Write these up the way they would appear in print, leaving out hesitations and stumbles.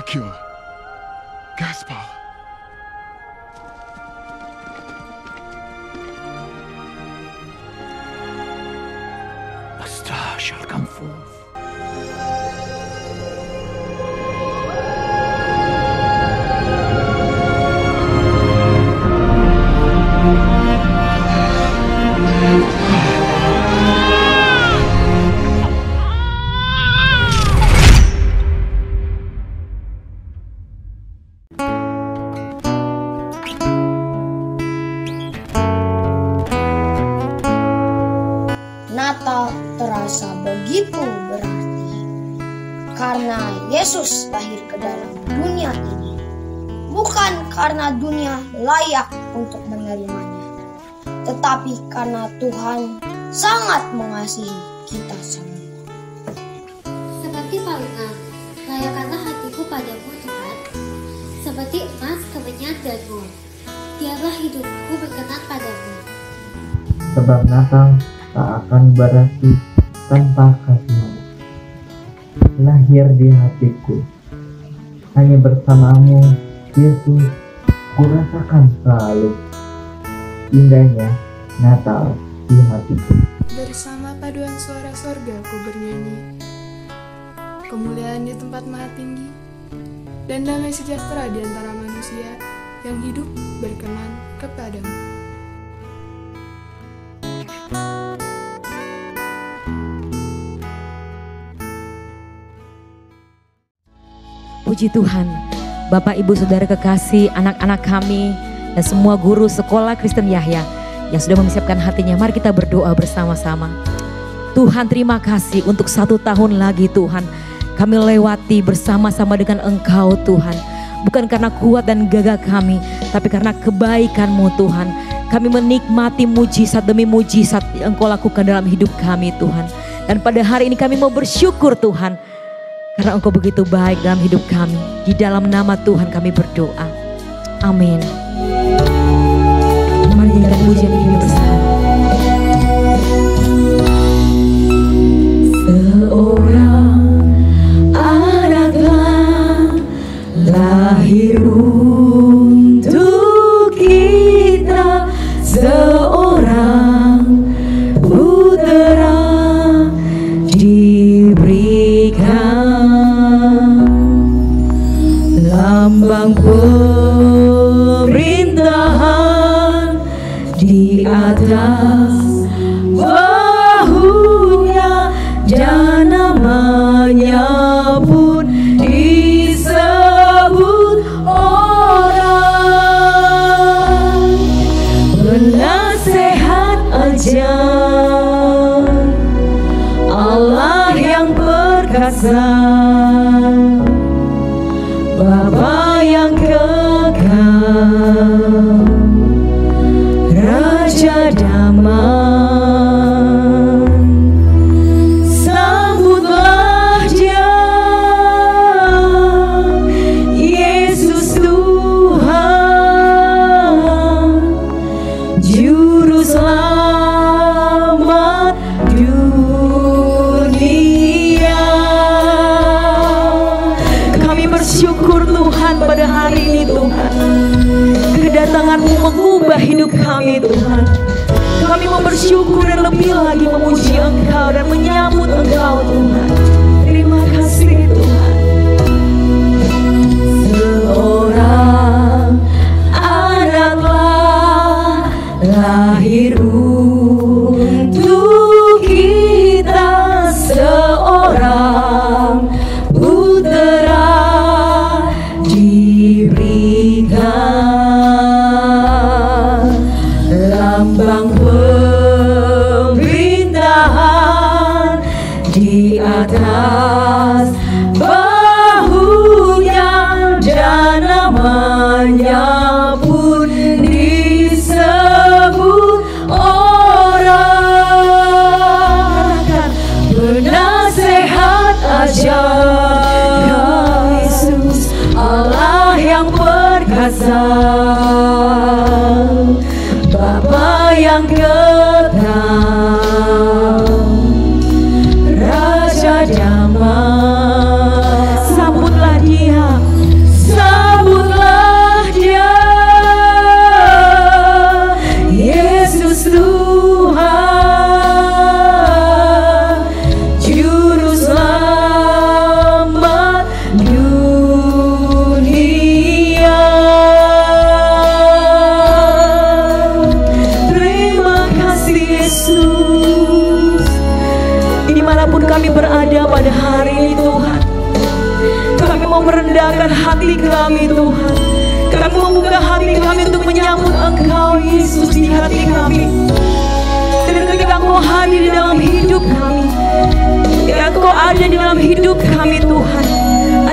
Akio, Gaspar. A star shall come forth. Natal terasa begitu berarti karena Yesus lahir ke dalam dunia ini, bukan karena dunia layak untuk menerimanya, tetapi karena Tuhan sangat mengasihi kita semua. Seperti palungan, layakkanlah hatiku padamu Tuhan, seperti emas, kemenyan, dan mur. Biarlah hidupku berkenan padamu. Sebab Natal tak akan berarti tanpa kasih-Mu. Lahir di hatiku, hanya bersamamu Yesus, kurasakan selalu indahnya Natal di hatiku. Bersama paduan suara sorga ku bernyanyi, kemuliaan di tempat maha tinggi, dan damai sejahtera di antara manusia yang hidup berkenan kepadamu. Puji Tuhan, Bapak Ibu Saudara kekasih, anak-anak kami, dan semua guru sekolah Kristen Yahya yang sudah mempersiapkan hatinya. Mari kita berdoa bersama-sama. Tuhan, terima kasih untuk 1 tahun lagi Tuhan kami lewati bersama-sama dengan Engkau Tuhan. Bukan karena kuat dan gagah kami, tapi karena kebaikan-Mu Tuhan. Kami menikmati mujizat demi mujizat yang Engkau lakukan dalam hidup kami Tuhan. Dan pada hari ini kami mau bersyukur Tuhan, karena Engkau begitu baik dalam hidup kami. Di dalam nama Tuhan kami berdoa. Amin. Mari nyanyikan pujian ini bersama. Seorang anaklah lahir untuk kita, seorang putera diberikan, lambang pemerintahan di atas bahunya, dan namanya pun disebut orang penasehat ajar, Allah yang perkasa, Bapa yang kekal, Raja damai. Sambutlah Dia, Yesus Tuhan, Juru Selamat dunia. Kami bersyukur Tuhan pada hari ini Tuhan, kedatangan-Mu mengubah hidup kami Tuhan. Kami mau bersyukur dan lebih lagi memuji Engkau dan menyambut Engkau Tuhan. Terima kasih Tuhan. Seorang anaklah lahir untuk kita, seorang putera diberikan, lambang pemerintahan di atas bahunya, dan namanya pun disebut orang penasehat ajar, Yesus Allah yang perkasa, Bapa yang kekal, Raja damai. Sambutlah Dia, kami berada pada hari ini Tuhan. Kami mau merendahkan hati kami Tuhan. Kami membuka hati kami untuk menyambut Engkau Yesus di hati kami. Dan ketika Engkau hadir di dalam hidup kami, ketika Engkau ada di dalam hidup kami Tuhan,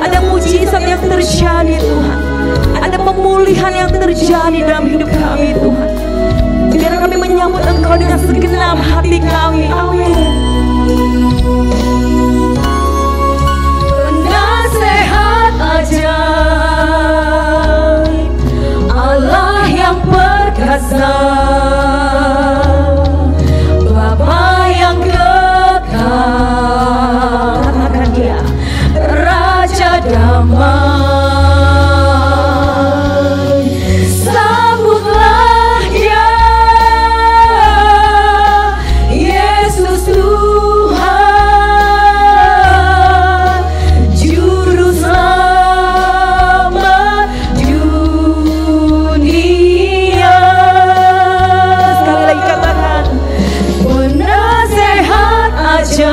ada mujizat yang terjadi Tuhan, ada pemulihan yang terjadi dalam hidup kami Tuhan. Biar kami menyambut Engkau dengan segenap hati kami. Amin. Penasehat ajaib, Allah yang perkasa, Bapa yang kekal, katakan Dia, Raja damai, sambutlah Dia, Yesus Tuhan, Juru Selamat dunia. Sekali lagi katakan, penasehat ajaib,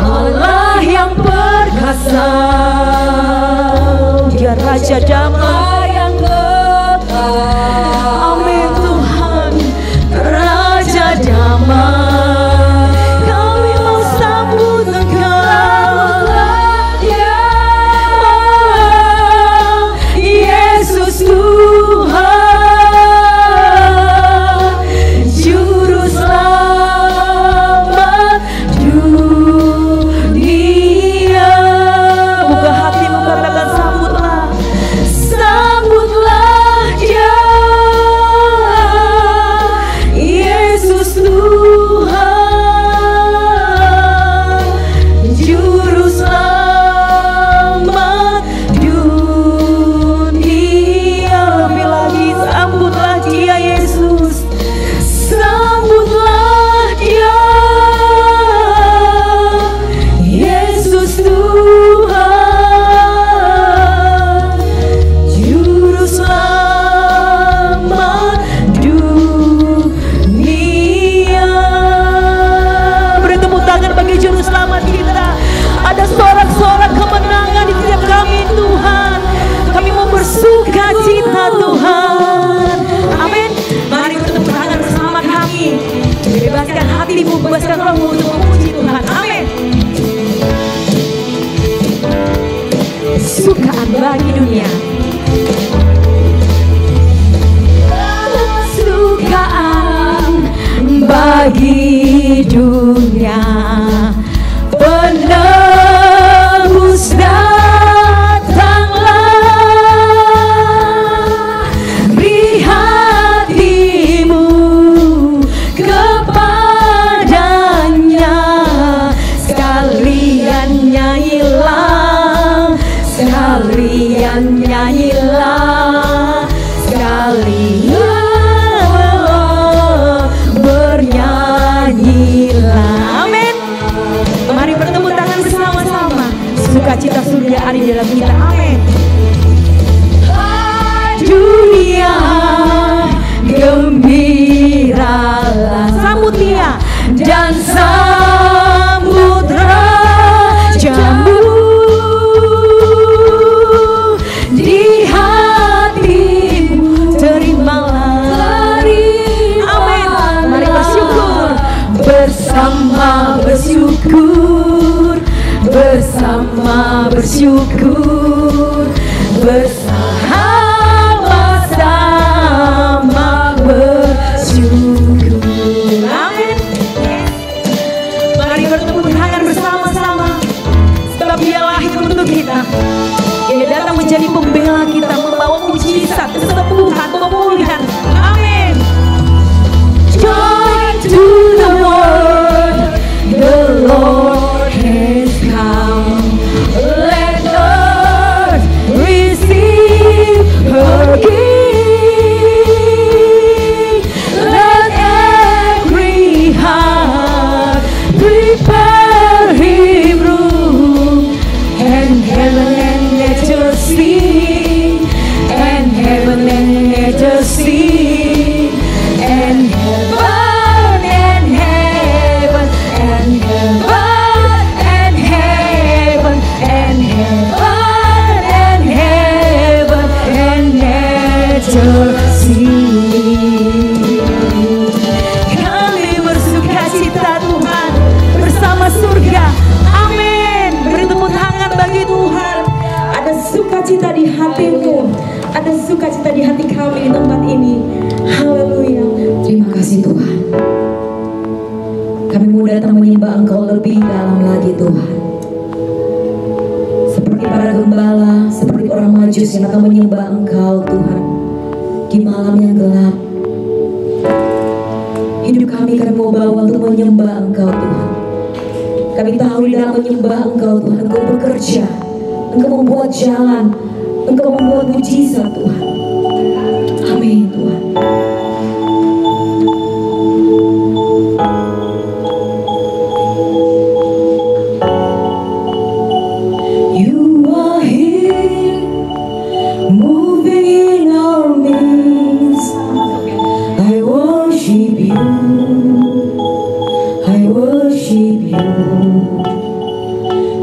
Allah yang perkasa, Dia Raja damai yang kekal. Amin Tuhan, Raja damai, kami mau sambut Engkau, Yesus Tuhan, Juru Selamat dunia. Buka hatimu, katakan sambutlah, sambutlah Dia, Yesus Tuhan, Juru Selamat dunia. Lebih lagi, sambutlah Dia Yesus, sambutlah Dia, Yesus Tuhan, Juru Selamat dunia. Beri tepuk tangan bagi Juru Selamat kita. Ada sorak-sorak kemenangan di setiap kami Tuhan. Kami mau bersuka cita Tuhan. Amin. Mari bertepuk tangan bersama kami. Bebaskan hatimu, bebaskan rohmu untuk memuji Tuhan. Amin. Sukaan bagi dunia, sukaan bagi dunia, penebus datanglah, beri hatimu kepadanya, sekalian nyanyilah, sekalian nyanyilah, sekalian bernyanyilah. Amin. Mari bertemu tangan bersama-sama. Sukacita surga ada di dalam kita. Amin. Dunia gembiralah, sambut Dia dan sambut Rajamu. Di hatimu terimalah. Amin. Mari bersyukur bersama, bersyukur bersama, bersyukur bersama-sama, bersyukur. Amin. Mari bertepuk tangan bersama-sama, sebab Dialah hidup untuk kita. Dia datang menjadi pembela kita, membawa mujizat, kesembuhan, pemulihan. Amin. Joy to the world, the Lord has come. Let earth receive her King. Let every heart prepare Him room, and heaven and nature sing. Kami mau datang menyembah Engkau lebih dalam lagi Tuhan. Seperti para gembala, seperti orang Majus yang akan menyembah Engkau Tuhan di malam yang gelap. Hidup kami mau bawa untuk menyembah Engkau Tuhan. Kami tahu di dalam menyembah Engkau Tuhan, Engkau bekerja, Engkau membuat jalan, Engkau membuat mujizat Tuhan. Amin Tuhan. You are here, moving in our midst. I worship you, I worship you.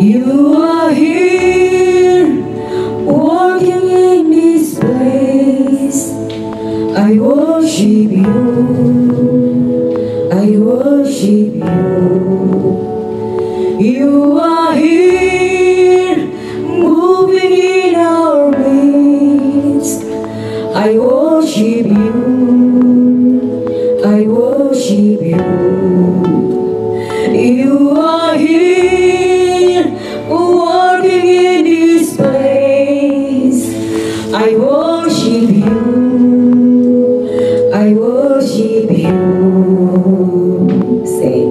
You are here, walking in this place. I worship you, I worship you. You are here, moving in our midst. I worship you, I worship you. You are here, walking in this place. I worship you, I worship you. Say,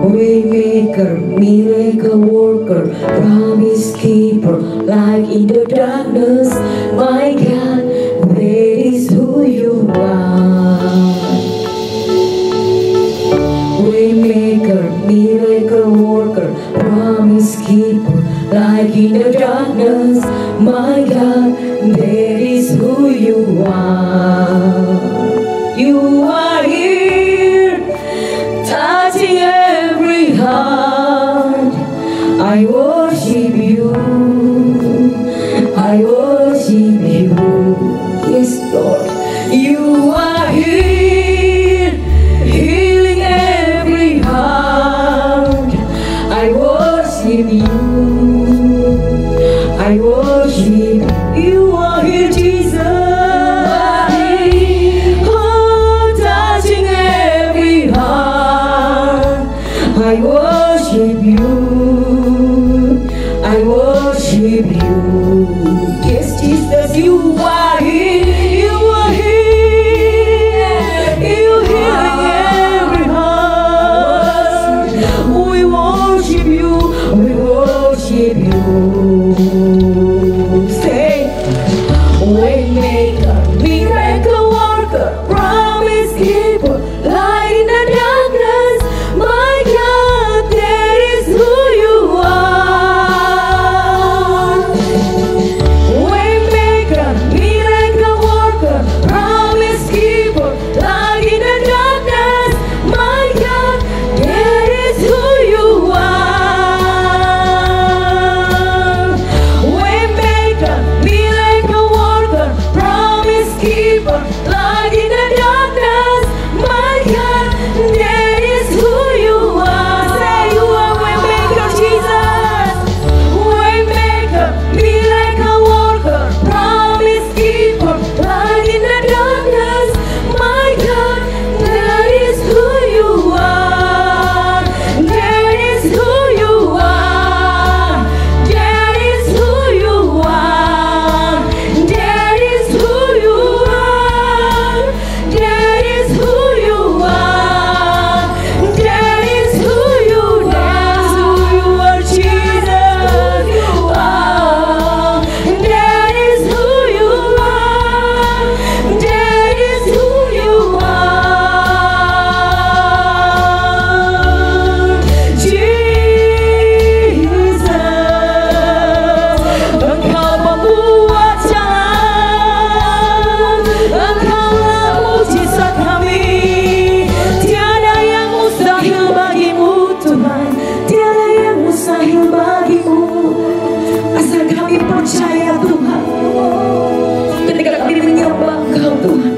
Waymaker, miracle worker, promise keeper, light in the darkness. My God, that is who you are. Waymaker, miracle worker, promise keeper, light in the darkness. My God, that is who you are. You are here, touching every heart. I worship you, I worship you. Yes, Lord. You are here, healing every heart. I worship you, I worship you. You are here, Jesus. Oh, touching every heart. I worship you, I worship you. Yes, Jesus, you are here, you are here, you healing every heart. We worship you, we worship you. Say, Waymaker, miracle worker, promise keeper, light in the darkness. My God, that is who you are. Waymaker, miracle worker, promise keeper, light in the darkness. My God, that is who you are. Waymaker, miracle worker, promise keeper, light in the darkness. My God, that is who you are. Say you are Waymaker, Jesus. Waymaker, miracle worker, promise keeper, light in the darkness. My God, that is who you are. That is who you are. That is who you are. That is who you are. That is who you are. That is who you are, Jesus. That is who you are. That is who you are, Jesus. Engkau membuat jalan, Engkaulah mujizat kami. Tiada yang mustahil bagimu Tuhan, tiada yang mustahil bagimu. Asal kami percaya Tuhan, ketika kami menyembah Engkau Tuhan,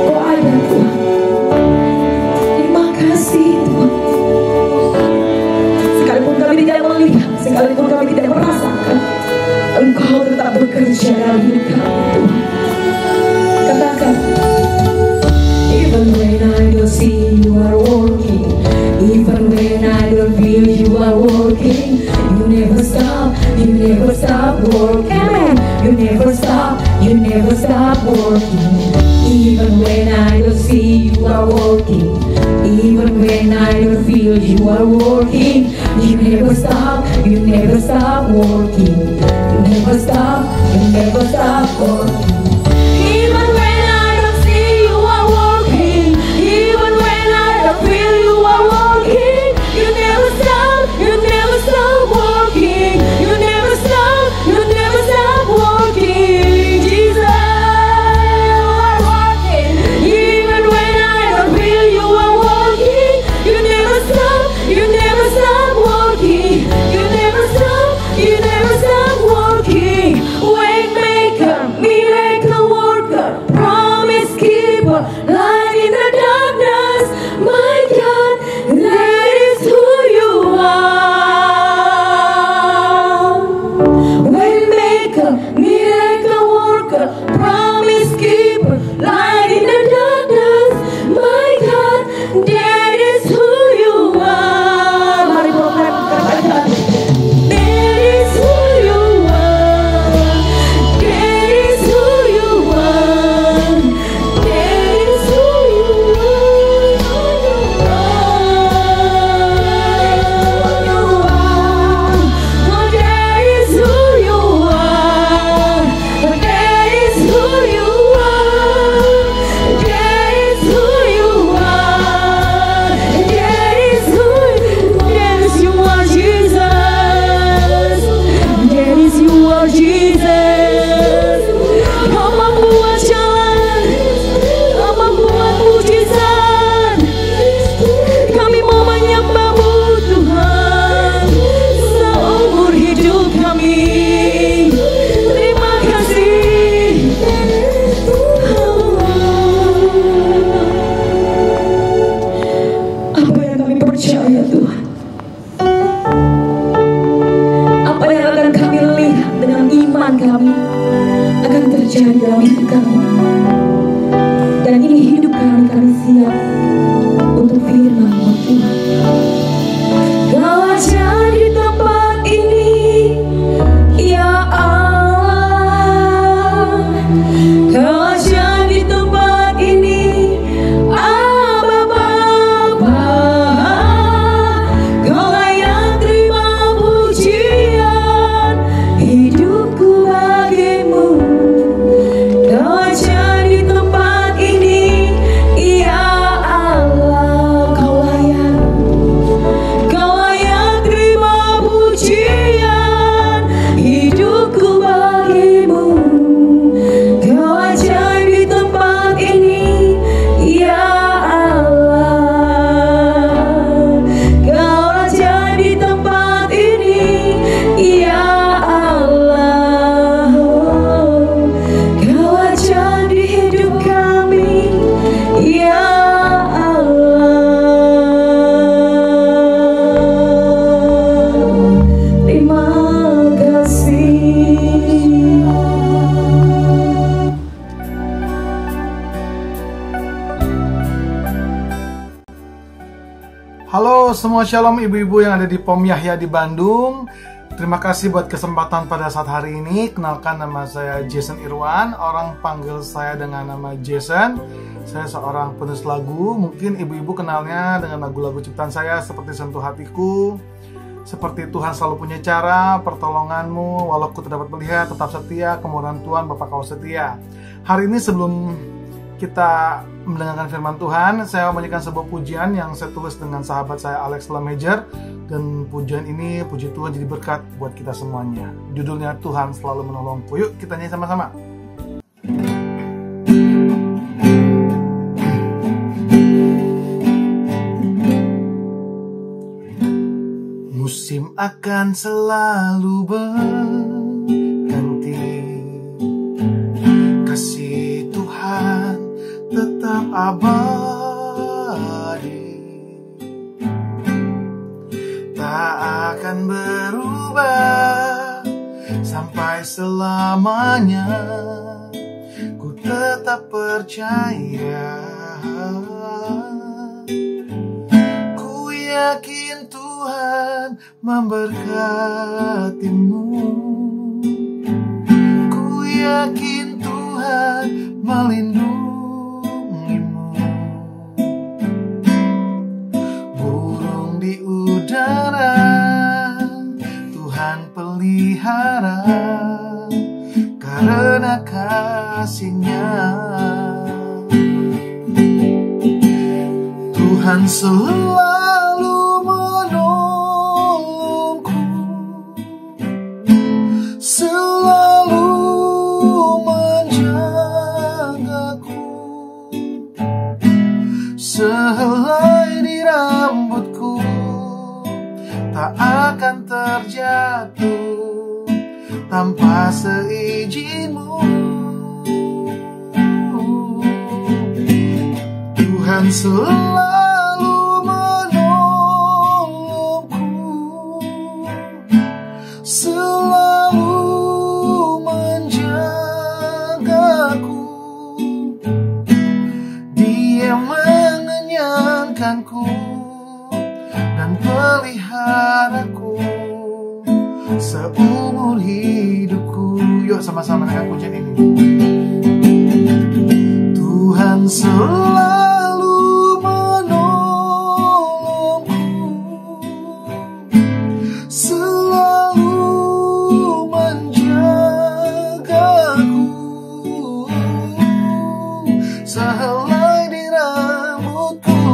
Kau ada Tuhan. Terima kasih Tuhan. Sekalipun kami tidak melihat, sekalipun kami tidak merasakan, Engkau tetap bekerja dalam hidup kami Tuhan. Katakan, even when I don't see you are working, stop working. You never stop working. Even when I don't see you are working. Even when I don't feel you are working. You never stop working. You never stop working. Even when I don't see you are working. Even when I don't feel you are working. You never stop working. You never stop working. Jesus, you are working. Even when I don't feel you are working. You never stop working. You never stop working. Waymaker, miracle worker, promise keeper, light in the darkness. My God, that is who you are. Waymaker, miracle worker, promise keeper, light in the darkness. My God, that is who you are. Mari kita that is who you are. That is who you are. That is who you Jesus, Kau membuat jalan, Kau membuat mujizat. Kami mau menyembah-Mu Tuhan seumur hidup kami. Terima kasih. Apa yang kami percaya Tuhan, apa yang akan kami lihat dengan iman kami akan terjadi dalam hidup kami. Dan ini hidup kami siap untuk firman-Mu Tuhan. Kau aja di tempat ini, ya Allah. Kau aja di tempat ini, Abba Bapa. Kau layak terima pujian, hidupku bagimu. Kau aja di tempat ini, ya Allah. Kau layak terima pujian, hidupku bagimu. Kau aja di tempat ini, ya Allah. Kau aja di tempat ini, ya Allah. Kau aja di hidup kami, ya Allah. Terima kasih. Halo semua, shalom ibu-ibu yang ada di POM Yahya di Bandung. Terima kasih buat kesempatan pada saat hari ini. Kenalkan, nama saya Jason Irwan. Orang panggil saya dengan nama Jason. Saya seorang penulis lagu. Mungkin ibu-ibu kenalnya dengan lagu-lagu ciptaan saya seperti Sentuh Hatiku, seperti Tuhan Selalu Punya Cara, Pertolonganmu, Walau Ku Tak Dapat Melihat, Tetap Setia, Kemurahan Tuhan, Bapa Kau Setia. Hari ini sebelum kita mendengarkan firman Tuhan, saya menyanyikan sebuah pujian yang saya tulis dengan sahabat saya Alex Lamejer. Dan pujian ini, puji Tuhan, jadi berkat buat kita semuanya. Judulnya Tuhan Selalu Menolongku. Yuk kita nyanyi sama-sama. Musim akan selalu berganti, kasih Tuhan tetap abadi, tak akan berubah sampai selamanya. Ku tetap percaya, ku yakin Tuhan memberkatimu. yakin Tuhan melindungimu. Burung di udara Tuhan pelihara karena kasih-Nya. Tuhan selalu menolongku, selalu menjagaku. Sehelai di rambutku tak akan terjatuh tanpa seizin-Mu. Tuhan selalu menolongku, selalu menjagaku. Dia mengenyangkanku dan peliharaku seumur hidupku. Yuk sama-sama dengan pujian ini. Tuhan selalu menolongku, selalu menjagaku. Sehelai di rambutku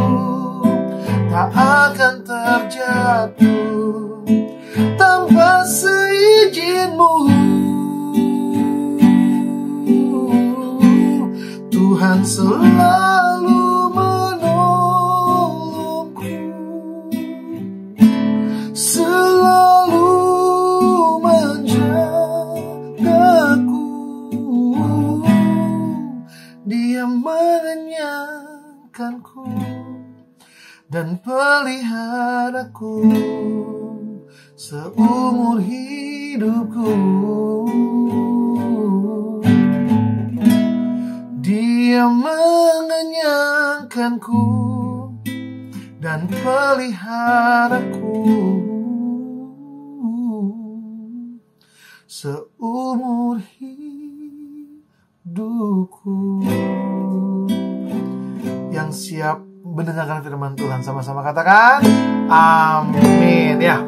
tak akan terjatuh tanpa seizin-Mu. Tuhan selalu menolongku, selalu menjagaku. Dia mengenyangkanku dan peliharaku seumur hidupku. Dia mengenyangkanku dan peliharaku seumur hidupku. Yang siap mendengarkan firman Tuhan sama-sama katakan amin ya.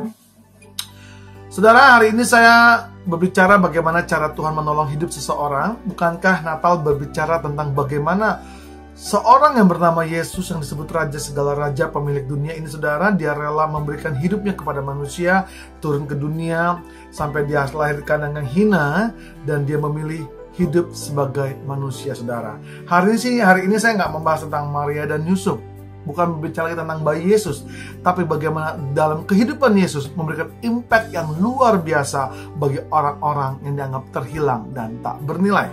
Saudara, hari ini saya berbicara bagaimana cara Tuhan menolong hidup seseorang. Bukankah Natal berbicara tentang bagaimana seorang yang bernama Yesus, yang disebut Raja segala Raja, pemilik dunia ini, saudara, dia rela memberikan hidupnya kepada manusia, turun ke dunia, sampai dia lahirkan dengan hina, dan dia memilih hidup sebagai manusia, saudara. Hari ini saya nggak membahas tentang Maria dan Yusuf, bukan berbicara tentang bayi Yesus, tapi bagaimana dalam kehidupan Yesus memberikan impact yang luar biasa bagi orang-orang yang dianggap terhilang dan tak bernilai.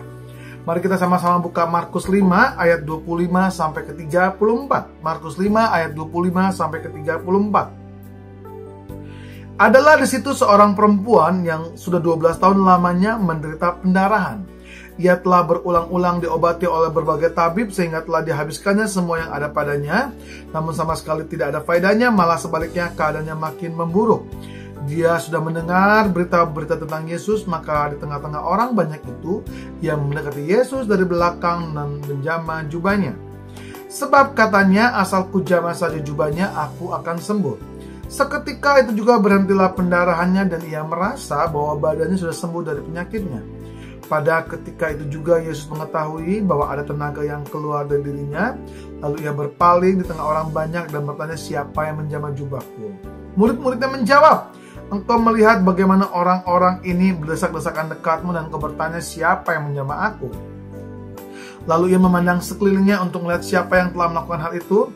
Mari kita sama-sama buka Markus 5 ayat 25 sampai ke 34. Markus 5 ayat 25 sampai ke 34. Adalah di situ seorang perempuan yang sudah 12 tahun lamanya menderita pendarahan. Ia telah berulang-ulang diobati oleh berbagai tabib sehingga telah dihabiskannya semua yang ada padanya. Namun sama sekali tidak ada faedahnya, malah sebaliknya keadaannya makin memburuk. Dia sudah mendengar berita-berita tentang Yesus, maka di tengah-tengah orang banyak itu yang mendekati Yesus dari belakang dan menjamah jubahnya. Sebab katanya, asal kujamah saja jubahnya, aku akan sembuh. Seketika itu juga berhentilah pendarahannya dan ia merasa bahwa badannya sudah sembuh dari penyakitnya. Pada ketika itu juga Yesus mengetahui bahwa ada tenaga yang keluar dari dirinya. Lalu ia berpaling di tengah orang banyak dan bertanya, siapa yang menjamah jubahku? Murid-muridnya menjawab, engkau melihat bagaimana orang-orang ini berdesak-desakan dekatmu dan engkau bertanya, siapa yang menjamah aku? Lalu ia memandang sekelilingnya untuk melihat siapa yang telah melakukan hal itu.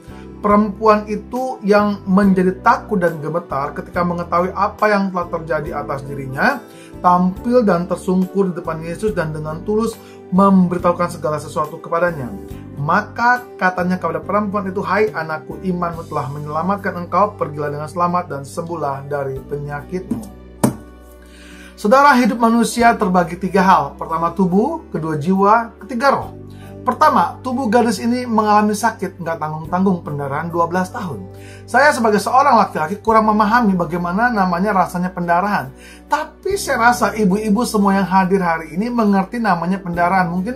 Perempuan itu yang menjadi takut dan gemetar ketika mengetahui apa yang telah terjadi atas dirinya, tampil dan tersungkur di depan Yesus dan dengan tulus memberitahukan segala sesuatu kepadanya. Maka katanya kepada perempuan itu, hai anakku, imanmu telah menyelamatkan engkau, pergilah dengan selamat dan sembuhlah dari penyakitmu. Saudara, hidup manusia terbagi 3 hal. Pertama tubuh, kedua jiwa, ketiga roh. Pertama, tubuh gadis ini mengalami sakit nggak tanggung-tanggung pendarahan 12 tahun. Saya sebagai seorang laki-laki kurang memahami bagaimana namanya rasanya pendarahan. Tapi saya rasa ibu-ibu semua yang hadir hari ini mengerti namanya pendarahan. Mungkin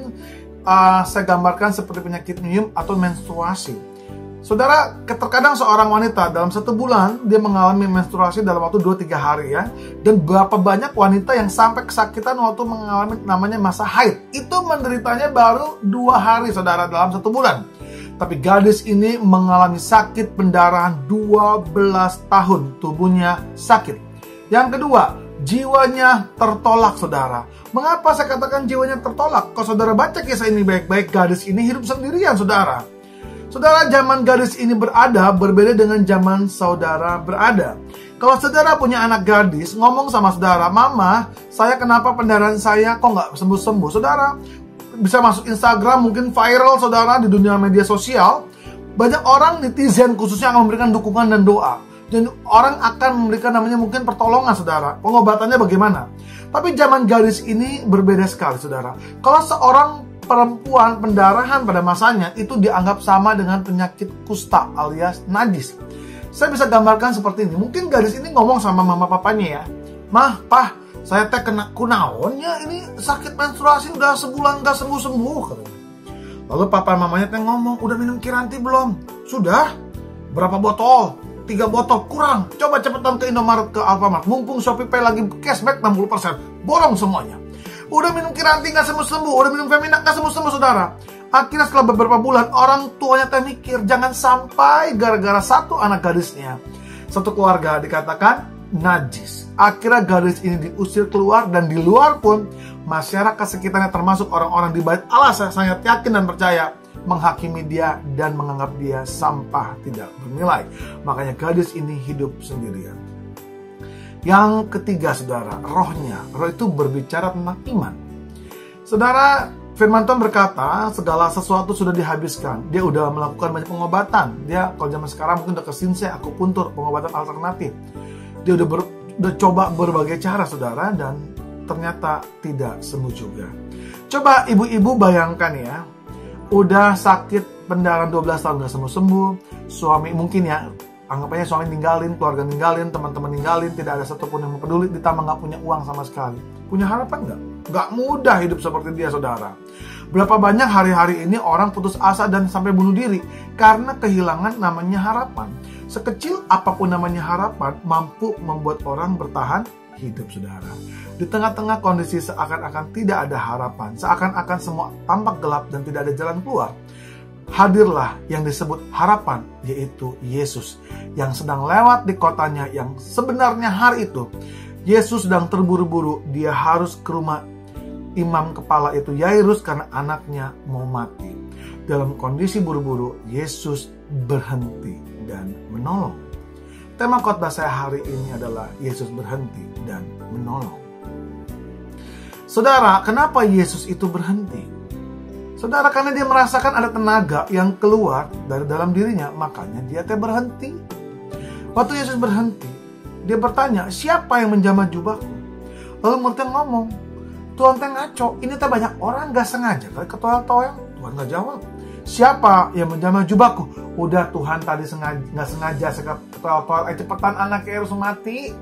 saya gambarkan seperti penyakit nyum atau menstruasi. Saudara, terkadang seorang wanita dalam 1 bulan dia mengalami menstruasi dalam waktu 2-3 hari ya. Dan berapa banyak wanita yang sampai kesakitan waktu mengalami namanya masa haid. Itu menderitanya baru 2 hari saudara dalam 1 bulan. Tapi gadis ini mengalami sakit pendarahan 12 tahun, tubuhnya sakit. Yang kedua, jiwanya tertolak saudara. Mengapa saya katakan jiwanya tertolak? Kalau saudara baca kisah ini baik-baik, gadis ini hidup sendirian saudara. Saudara, zaman gadis ini berada berbeda dengan zaman saudara berada. Kalau saudara punya anak gadis, ngomong sama saudara, "Mama, saya kenapa pendarahan saya kok nggak sembuh-sembuh?" Saudara bisa masuk Instagram, mungkin viral saudara di dunia media sosial. Banyak orang netizen khususnya akan memberikan dukungan dan doa. Dan orang akan memberikan namanya mungkin pertolongan saudara. Pengobatannya bagaimana? Tapi zaman gadis ini berbeda sekali saudara. Kalau seorang perempuan pendarahan pada masanya itu dianggap sama dengan penyakit kusta alias najis. Saya bisa gambarkan seperti ini. Mungkin gadis ini ngomong sama mama papanya ya, "Mah, Pah, saya teh kena kunaonnya ini sakit menstruasi udah sebulan gak sembuh-sembuh." Lalu papa mamanya teh ngomong, "Udah minum Kiranti belum?" "Sudah." "Berapa botol?" 3 botol. "Kurang. Coba cepetan ke Indomaret, ke Alfamart. Mumpung Shopee Pay lagi cashback 60%. Borong semuanya." Udah minum Kiranti gak sembuh-sembuh, udah minum Femina gak sembuh-sembuh saudara. Akhirnya setelah beberapa bulan, orang tuanya teh mikir, jangan sampai gara-gara satu anak gadisnya, satu keluarga dikatakan najis. Akhirnya gadis ini diusir keluar, dan di luar pun masyarakat sekitarnya termasuk orang-orang di Bait Allah, saya sangat yakin dan percaya, menghakimi dia dan menganggap dia sampah tidak bernilai. Makanya gadis ini hidup sendirian. Yang ketiga saudara, rohnya. Roh itu berbicara tentang iman. Saudara, firman Tuhan berkata, segala sesuatu sudah dihabiskan. Dia udah melakukan banyak pengobatan. Dia kalau zaman sekarang mungkin udah ke Sinse, akupuntur, pengobatan alternatif. Dia udah coba berbagai cara saudara, dan ternyata tidak sembuh juga. Coba ibu-ibu bayangkan ya, udah sakit pendarahan 12 tahun gak sembuh-sembuh. Suami mungkin ya, anggapannya suami ninggalin, keluarga ninggalin, teman-teman ninggalin, tidak ada satupun yang peduli, ditambah gak punya uang sama sekali. Punya harapan gak? Gak mudah hidup seperti dia saudara. Berapa banyak hari-hari ini orang putus asa dan sampai bunuh diri karena kehilangan namanya harapan. Sekecil apapun namanya harapan mampu membuat orang bertahan hidup saudara. Di tengah-tengah kondisi seakan-akan tidak ada harapan, seakan-akan semua tampak gelap dan tidak ada jalan keluar, hadirlah yang disebut harapan, yaitu Yesus yang sedang lewat di kotanya, yang sebenarnya hari itu Yesus sedang terburu-buru. Dia harus ke rumah imam kepala itu Yairus karena anaknya mau mati. Dalam kondisi buru-buru, Yesus berhenti dan menolong. Tema khotbah saya hari ini adalah Yesus berhenti dan menolong. Saudara, kenapa Yesus itu berhenti? Saudara, karena dia merasakan ada tenaga yang keluar dari dalam dirinya, makanya dia berhenti. Waktu Yesus berhenti, dia bertanya, "Siapa yang menjamah jubahku?" Lalu muridnya ngomong, "Tuhan teh ngaco, ini teh banyak orang gak sengaja kali ketoel-toel." Tuhan gak jawab. "Siapa yang menjamah jubahku?" Udah, Tuhan tadi gak sengaja saya ketoel-toel, cepetan anaknya harus mati.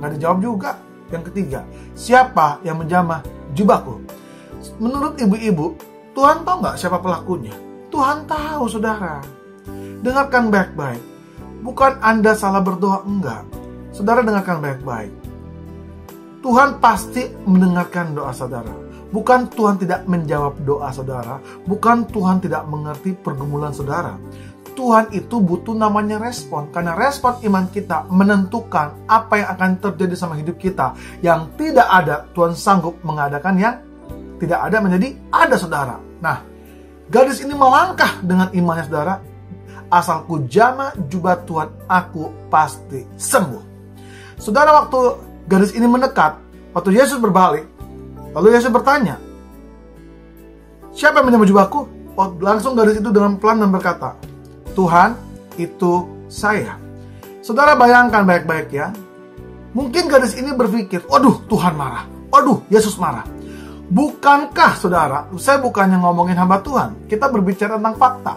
Gak dijawab juga. Yang ketiga, "Siapa yang menjamah jubahku?" Menurut ibu-ibu, Tuhan tahu nggak siapa pelakunya? Tuhan tahu saudara. Dengarkan baik-baik. Bukan Anda salah berdoa, enggak. Saudara dengarkan baik-baik. Tuhan pasti mendengarkan doa saudara. Bukan Tuhan tidak menjawab doa saudara. Bukan Tuhan tidak mengerti pergumulan saudara. Tuhan itu butuh namanya respon. Karena respon iman kita menentukan apa yang akan terjadi sama hidup kita. Yang tidak ada, Tuhan sanggup mengadakan yang tidak ada menjadi ada saudara. Nah, gadis ini melangkah dengan imannya saudara. "Asalku jamah jubah Tuhan, aku pasti sembuh." Saudara, waktu gadis ini mendekat, waktu Yesus berbalik, lalu Yesus bertanya, "Siapa yang menjamah jubahku?" Langsung gadis itu dengan pelan dan berkata, "Tuhan, itu saya." Saudara bayangkan baik-baik ya. Mungkin gadis ini berpikir, "Waduh, Tuhan marah. Waduh, Yesus marah." Bukankah saudara, saya bukannya ngomongin hamba Tuhan, kita berbicara tentang fakta.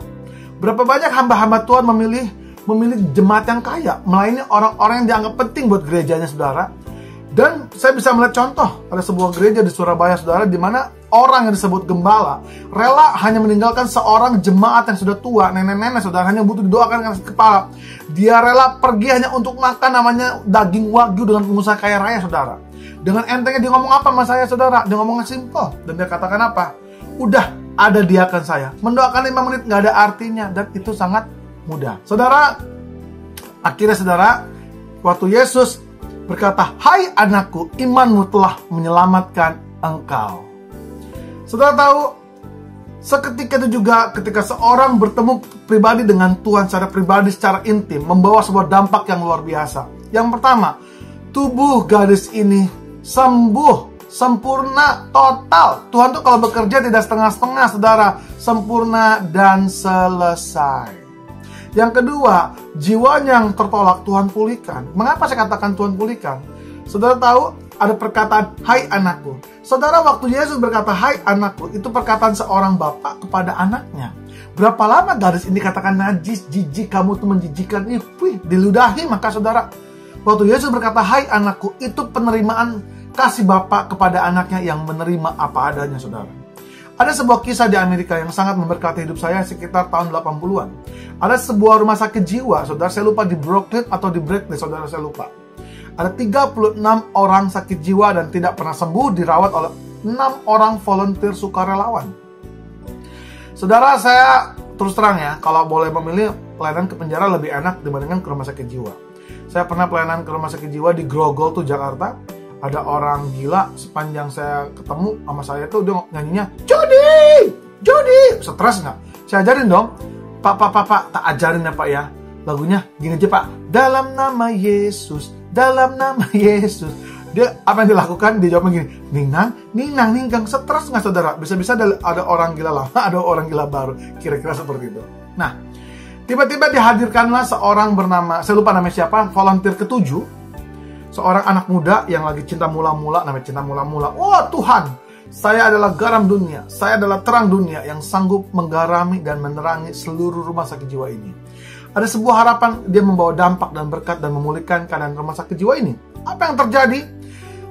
Berapa banyak hamba-hamba Tuhan memilih jemaat yang kaya, melayani orang-orang yang dianggap penting buat gerejanya saudara. Dan saya bisa melihat contoh pada sebuah gereja di Surabaya saudara, di mana orang yang disebut gembala rela hanya meninggalkan seorang jemaat yang sudah tua, nenek-nenek saudara, hanya butuh didoakan ke kepala. Dia rela pergi hanya untuk makan namanya daging wagyu dengan pengusaha kaya raya saudara. Dengan entengnya dia ngomong apa sama saya saudara? Dia ngomongnya simple. Dan dia katakan apa? Udah, ada diakan saya. Mendoakan 5 menit gak ada artinya. Dan itu sangat mudah. Saudara, akhirnya saudara, waktu Yesus berkata, "Hai anakku, imanmu telah menyelamatkan engkau." Saudara tahu, seketika itu juga ketika seorang bertemu pribadi dengan Tuhan secara pribadi, secara intim, membawa sebuah dampak yang luar biasa. Yang pertama, tubuh gadis ini sembuh, sempurna, total. Tuhan tuh kalau bekerja tidak setengah-setengah, saudara, sempurna dan selesai. Yang kedua, jiwanya yang tertolak Tuhan pulihkan. Mengapa saya katakan Tuhan pulihkan? Saudara tahu, ada perkataan, "Hai anakku." Saudara, waktu Yesus berkata, "Hai anakku," itu perkataan seorang bapak kepada anaknya. Berapa lama gadis ini katakan najis, jijik, kamu tuh menjijikan, diludahi. Maka saudara, waktu Yesus berkata, "Hai anakku," itu penerimaan kasih bapak kepada anaknya yang menerima apa adanya saudara. Ada sebuah kisah di Amerika yang sangat memberkati hidup saya sekitar tahun 80-an. Ada sebuah rumah sakit jiwa, saudara, saya lupa di Brooklyn atau di Berkeley, saudara, saya lupa. Ada 36 orang sakit jiwa dan tidak pernah sembuh, dirawat oleh 6 orang volunteer sukarelawan. Saudara, saya terus terang ya, kalau boleh memilih, pelayanan ke penjara lebih enak dibandingkan ke rumah sakit jiwa. Saya pernah pelayanan ke rumah sakit jiwa di Grogol tuh, Jakarta. Ada orang gila, sepanjang saya ketemu sama saya tuh, dia nyanyinya, Jody, stres nggak? Saya ajarin dong, Pak, tak ajarin ya Pak ya. Lagunya gini aja Pak, dalam nama Yesus, dalam nama Yesus. Dia apa yang dilakukan? Dia jawabnya gini, ninggang, stres nggak saudara? Bisa-bisa ada orang gila lama, ada orang gila baru, kira-kira seperti itu. Nah, tiba-tiba dihadirkanlah seorang bernama, saya lupa namanya siapa, volunteer ke-7. Seorang anak muda yang lagi cinta mula-mula, namanya cinta mula-mula. Oh Tuhan, saya adalah garam dunia, saya adalah terang dunia yang sanggup menggarami dan menerangi seluruh rumah sakit jiwa ini. Ada sebuah harapan, dia membawa dampak dan berkat dan memulihkan keadaan rumah sakit jiwa ini. Apa yang terjadi?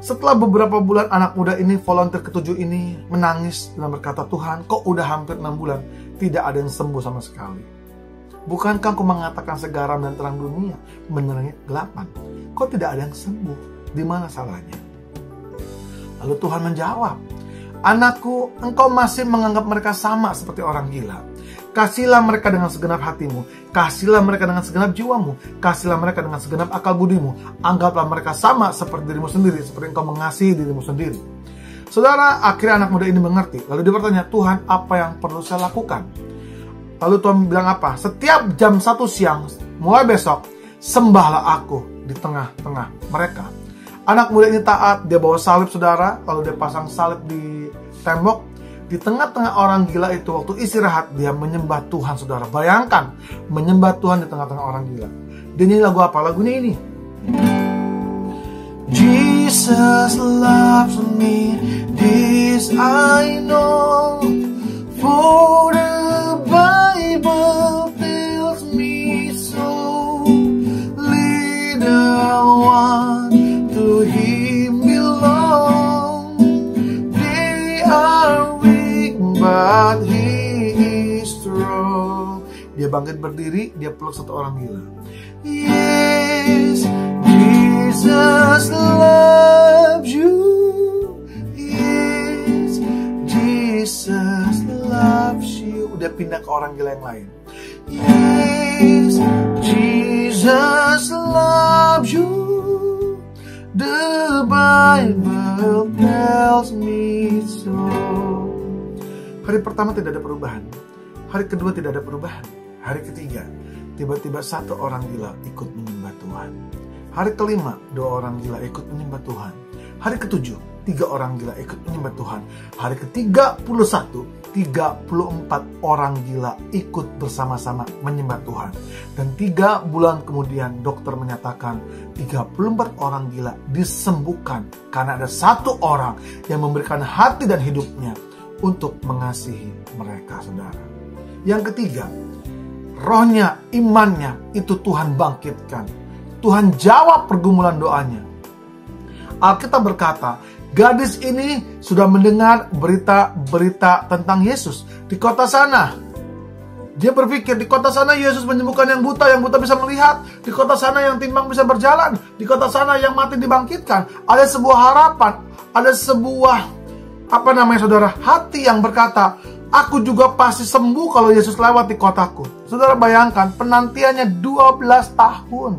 Setelah beberapa bulan, anak muda ini, volunteer ke-7 ini menangis dan berkata, "Tuhan, kok udah hampir 6 bulan tidak ada yang sembuh sama sekali. Bukankah Kau mengatakan segaram dan terang dunia menerangi kegelapan? Kok tidak ada yang sembuh? Di mana salahnya?" Lalu Tuhan menjawab, "Anakku, engkau masih menganggap mereka sama seperti orang gila. Kasihlah mereka dengan segenap hatimu, kasihlah mereka dengan segenap jiwamu, kasihlah mereka dengan segenap akal budimu. Anggaplah mereka sama seperti dirimu sendiri, seperti engkau mengasihi dirimu sendiri." Saudara, akhirnya anak muda ini mengerti. Lalu dia bertanya, "Tuhan, apa yang perlu saya lakukan?" Lalu Tuhan bilang apa? "Setiap jam 1 siang, mulai besok, sembahlah aku di tengah-tengah mereka." Anak muda ini taat, dia bawa salib saudara, lalu dia pasang salib di tembok. Di tengah-tengah orang gila itu, waktu istirahat, dia menyembah Tuhan saudara. Bayangkan, menyembah Tuhan di tengah-tengah orang gila. Dia nyanyi lagu apa? Lagunya ini. Jesus loves me, this I know, for the Bible tells me so. Little one to Him belong. They are weak, but He is strong. Dia bangkit berdiri, dia peluk satu orang gila. Yes, Jesus loves you. Yes, Jesus loves you. Udah pindah ke orang gila yang lain. Yes, Jesus loves you. The Bible tells me so. Hari pertama tidak ada perubahan. Hari kedua tidak ada perubahan. Hari ketiga, tiba-tiba satu orang gila ikut menyembah Tuhan. Hari kelima, 2 orang gila ikut menyembah Tuhan. Hari ke-7, 3 orang gila ikut menyembah Tuhan. Hari ke-31, 34 orang gila ikut bersama-sama menyembah Tuhan. Dan 3 bulan kemudian dokter menyatakan 34 orang gila disembuhkan karena ada 1 orang yang memberikan hati dan hidupnya untuk mengasihi mereka, saudara. Yang ketiga, rohnya, imannya itu Tuhan bangkitkan. Tuhan jawab pergumulan doanya. Alkitab berkata, gadis ini sudah mendengar berita-berita tentang Yesus di kota sana. Dia berpikir, di kota sana Yesus menyembuhkan yang buta bisa melihat. Di kota sana yang timpang bisa berjalan. Di kota sana yang mati dibangkitkan. Ada sebuah harapan, ada sebuah saudara, hati yang berkata, aku juga pasti sembuh kalau Yesus lewat di kotaku. Saudara bayangkan, penantiannya 12 tahun.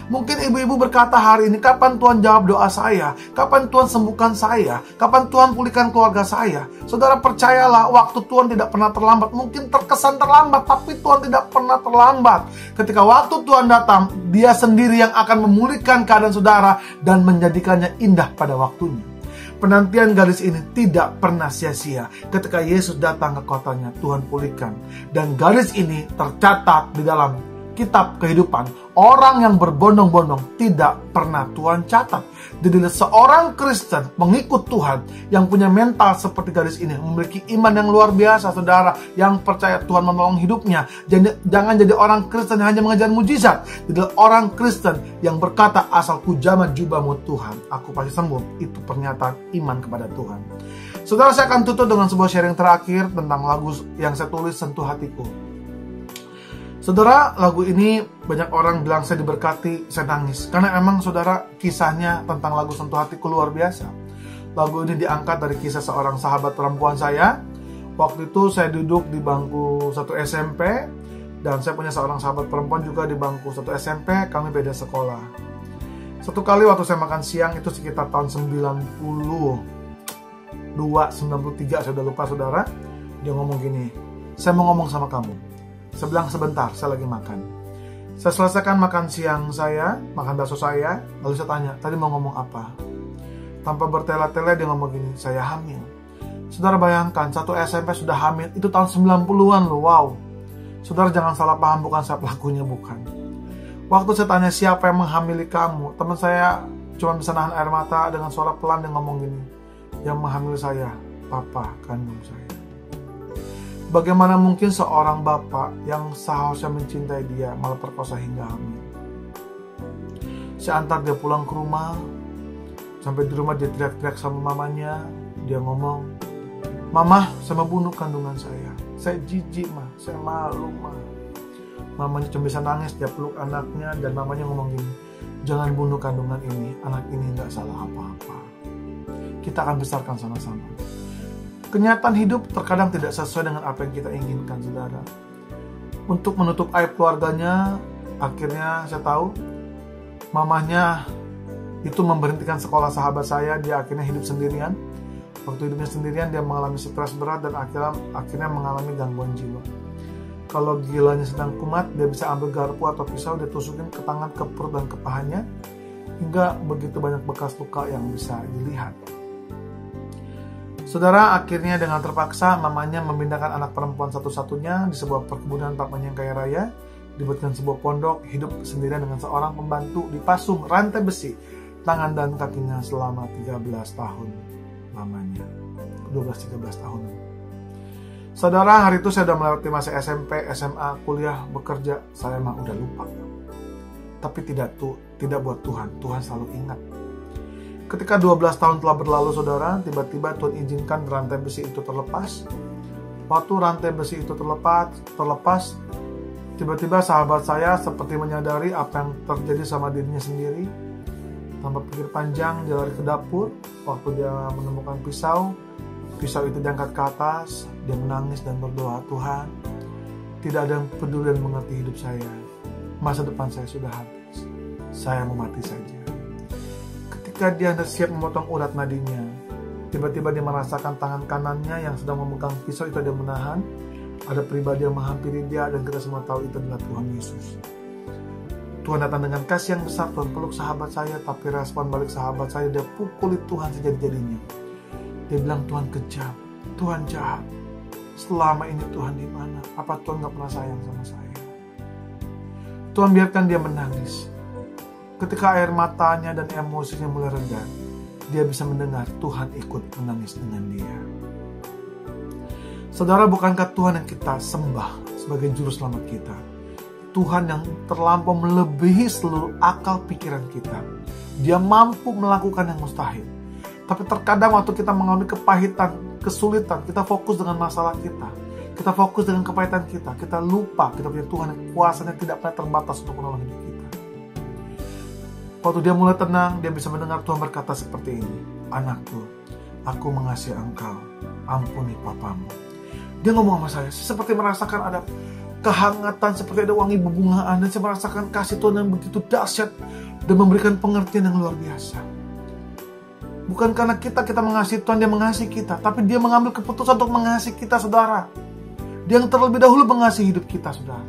Mungkin ibu-ibu berkata hari ini, kapan Tuhan jawab doa saya? Kapan Tuhan sembuhkan saya? Kapan Tuhan pulihkan keluarga saya? Saudara percayalah, waktu Tuhan tidak pernah terlambat. Mungkin terkesan terlambat, tapi Tuhan tidak pernah terlambat. Ketika waktu Tuhan datang, Dia sendiri yang akan memulihkan keadaan saudara dan menjadikannya indah pada waktunya. Penantian gadis ini tidak pernah sia-sia. Ketika Yesus datang ke kotanya, Tuhan pulihkan. Dan gadis ini tercatat di dalam kitab kehidupan. Orang yang berbondong-bondong tidak pernah Tuhan catat. Jadi seorang Kristen pengikut Tuhan yang punya mental seperti gadis ini, memiliki iman yang luar biasa, saudara, yang percaya Tuhan menolong hidupnya. Jangan jadi orang Kristen yang hanya mengejar mujizat. Jadi orang Kristen yang berkata, asal ku jamah jubahmu Tuhan, aku pasti sembuh. Itu pernyataan iman kepada Tuhan. Saudara, saya akan tutup dengan sebuah sharing terakhir tentang lagu yang saya tulis, Sentuh Hatiku. Saudara, lagu ini banyak orang bilang saya diberkati, saya nangis. Karena emang saudara, kisahnya tentang lagu Sentuh Hatiku luar biasa. Lagu ini diangkat dari kisah seorang sahabat perempuan saya. Waktu itu saya duduk di bangku 1 SMP. Dan saya punya seorang sahabat perempuan juga di bangku 1 SMP. Kami beda sekolah. Satu kali waktu saya makan siang, itu sekitar tahun 92, 93, saya udah lupa saudara. Dia ngomong gini, saya mau ngomong sama kamu. Saya bilang sebentar, saya lagi makan. Saya selesaikan makan siang saya, makan bakso saya. Lalu saya tanya, tadi mau ngomong apa? Tanpa bertele-tele dia ngomong gini, saya hamil. Saudara bayangkan, 1 SMP sudah hamil. Itu tahun 90-an loh, wow. Saudara jangan salah paham, bukan saya pelakunya, bukan. Waktu saya tanya siapa yang menghamili kamu, teman saya cuma bisa nahan air mata dengan suara pelan dan ngomong gini, yang menghamili saya, papa kandung saya. Bagaimana mungkin seorang bapak yang seharusnya mencintai dia malah perkosa hingga hamil? Saya antar dia pulang ke rumah. Sampai di rumah dia teriak-teriak sama mamanya. Dia ngomong, mama, saya mau bunuh kandungan saya. Saya jijik mah, saya malu mah. Mamanya cuma bisa nangis, dia peluk anaknya. Dan mamanya ngomong gini, jangan bunuh kandungan ini. Anak ini gak salah apa-apa. Kita akan besarkan sama-sama. Kenyataan hidup terkadang tidak sesuai dengan apa yang kita inginkan, saudara. Untuk menutup aib keluarganya, akhirnya saya tahu mamanya itu memberhentikan sekolah sahabat saya. Dia akhirnya hidup sendirian. Waktu hidupnya sendirian, dia mengalami stres berat dan akhirnya mengalami gangguan jiwa. Kalau gilanya sedang kumat, dia bisa ambil garpu atau pisau, dia tusukin ke tangan, ke perut dan ke pahanya, hingga begitu banyak bekas luka yang bisa dilihat. Saudara, akhirnya dengan terpaksa mamanya memindahkan anak perempuan satu-satunya di sebuah perkebunan papanya yang kaya raya, dibuatkan sebuah pondok, hidup sendirian dengan seorang pembantu, dipasung rantai besi tangan dan kakinya selama 13 tahun lamanya. 12-13 tahun. Saudara, hari itu saya sudah melewati masa SMP, SMA, kuliah, bekerja, saya mah udah lupa. Tapi tidak buat Tuhan selalu ingat. Ketika 12 tahun telah berlalu, saudara, tiba-tiba Tuhan izinkan rantai besi itu terlepas. Waktu rantai besi itu terlepas, tiba-tiba sahabat saya seperti menyadari apa yang terjadi sama dirinya sendiri. Tanpa pikir panjang, dia lari ke dapur. Waktu dia menemukan pisau itu diangkat ke atas. Dia menangis dan berdoa, Tuhan, tidak ada yang peduli dan mengerti hidup saya. Masa depan saya sudah habis. Saya mau mati saja. Ketika dia hendak siap memotong urat nadinya, tiba-tiba dia merasakan tangan kanannya yang sedang memegang pisau itu dia menahan. Ada pribadi yang menghampiri dia dan kita semua tahu itu adalah Tuhan Yesus. Tuhan datang dengan kasih yang besar, Tuhan peluk sahabat saya, tapi respon balik sahabat saya, dia pukuli Tuhan sejadi-jadinya. Dia bilang, Tuhan kejam, Tuhan jahat. Selama ini Tuhan di mana? Apa Tuhan gak pernah sayang sama saya? Tuhan biarkan dia menangis. Ketika air matanya dan emosinya mulai reda, dia bisa mendengar Tuhan ikut menangis dengan dia. Saudara, bukankah Tuhan yang kita sembah sebagai juru selamat kita? Tuhan yang terlampau melebihi seluruh akal pikiran kita. Dia mampu melakukan yang mustahil. Tapi terkadang waktu kita mengalami kepahitan, kesulitan, kita fokus dengan masalah kita. Kita fokus dengan kepahitan kita. Kita lupa kita punya Tuhan yang kuasanya tidak pernah terbatas untuk menolong hidup kita. Waktu dia mulai tenang, dia bisa mendengar Tuhan berkata seperti ini. Anakku, aku mengasihi engkau. Ampuni papamu. Dia ngomong sama saya seperti merasakan ada kehangatan, seperti ada wangi bebungaan, dan saya merasakan kasih Tuhan yang begitu dahsyat dan memberikan pengertian yang luar biasa. Bukan karena kita mengasihi Tuhan, dia mengasihi kita, tapi dia mengambil keputusan untuk mengasihi kita, saudara. Dia yang terlebih dahulu mengasihi hidup kita, saudara.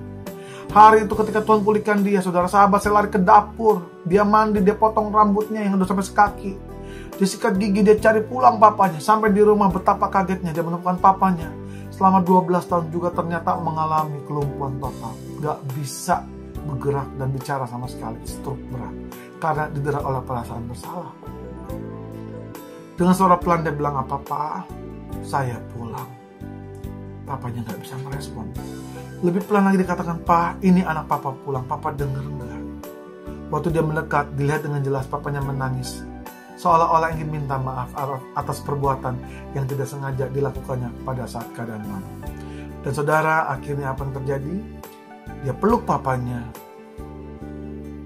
Hari itu ketika Tuhan pulihkan dia, saudara, sahabat saya lari ke dapur. Dia mandi, dia potong rambutnya yang udah sampai sekaki. Dia sikat gigi, dia cari pulang papanya. Sampai di rumah betapa kagetnya dia menemukan papanya. Selama 12 tahun juga ternyata mengalami kelumpuhan total. Gak bisa bergerak dan bicara sama sekali. Stroke berat. Karena didera oleh perasaan bersalah. Dengan suara pelan dia bilang, apa Pak? Saya pulang. Papanya gak bisa merespon. Lebih pelan lagi dikatakan, Pak, ini anak Papa pulang. Papa denger gak? Waktu dia mendekat, dilihat dengan jelas papanya menangis. Seolah-olah ingin minta maaf atas perbuatan yang tidak sengaja dilakukannya pada saat keadaan malam. Dan saudara, akhirnya apa yang terjadi? Dia peluk papanya.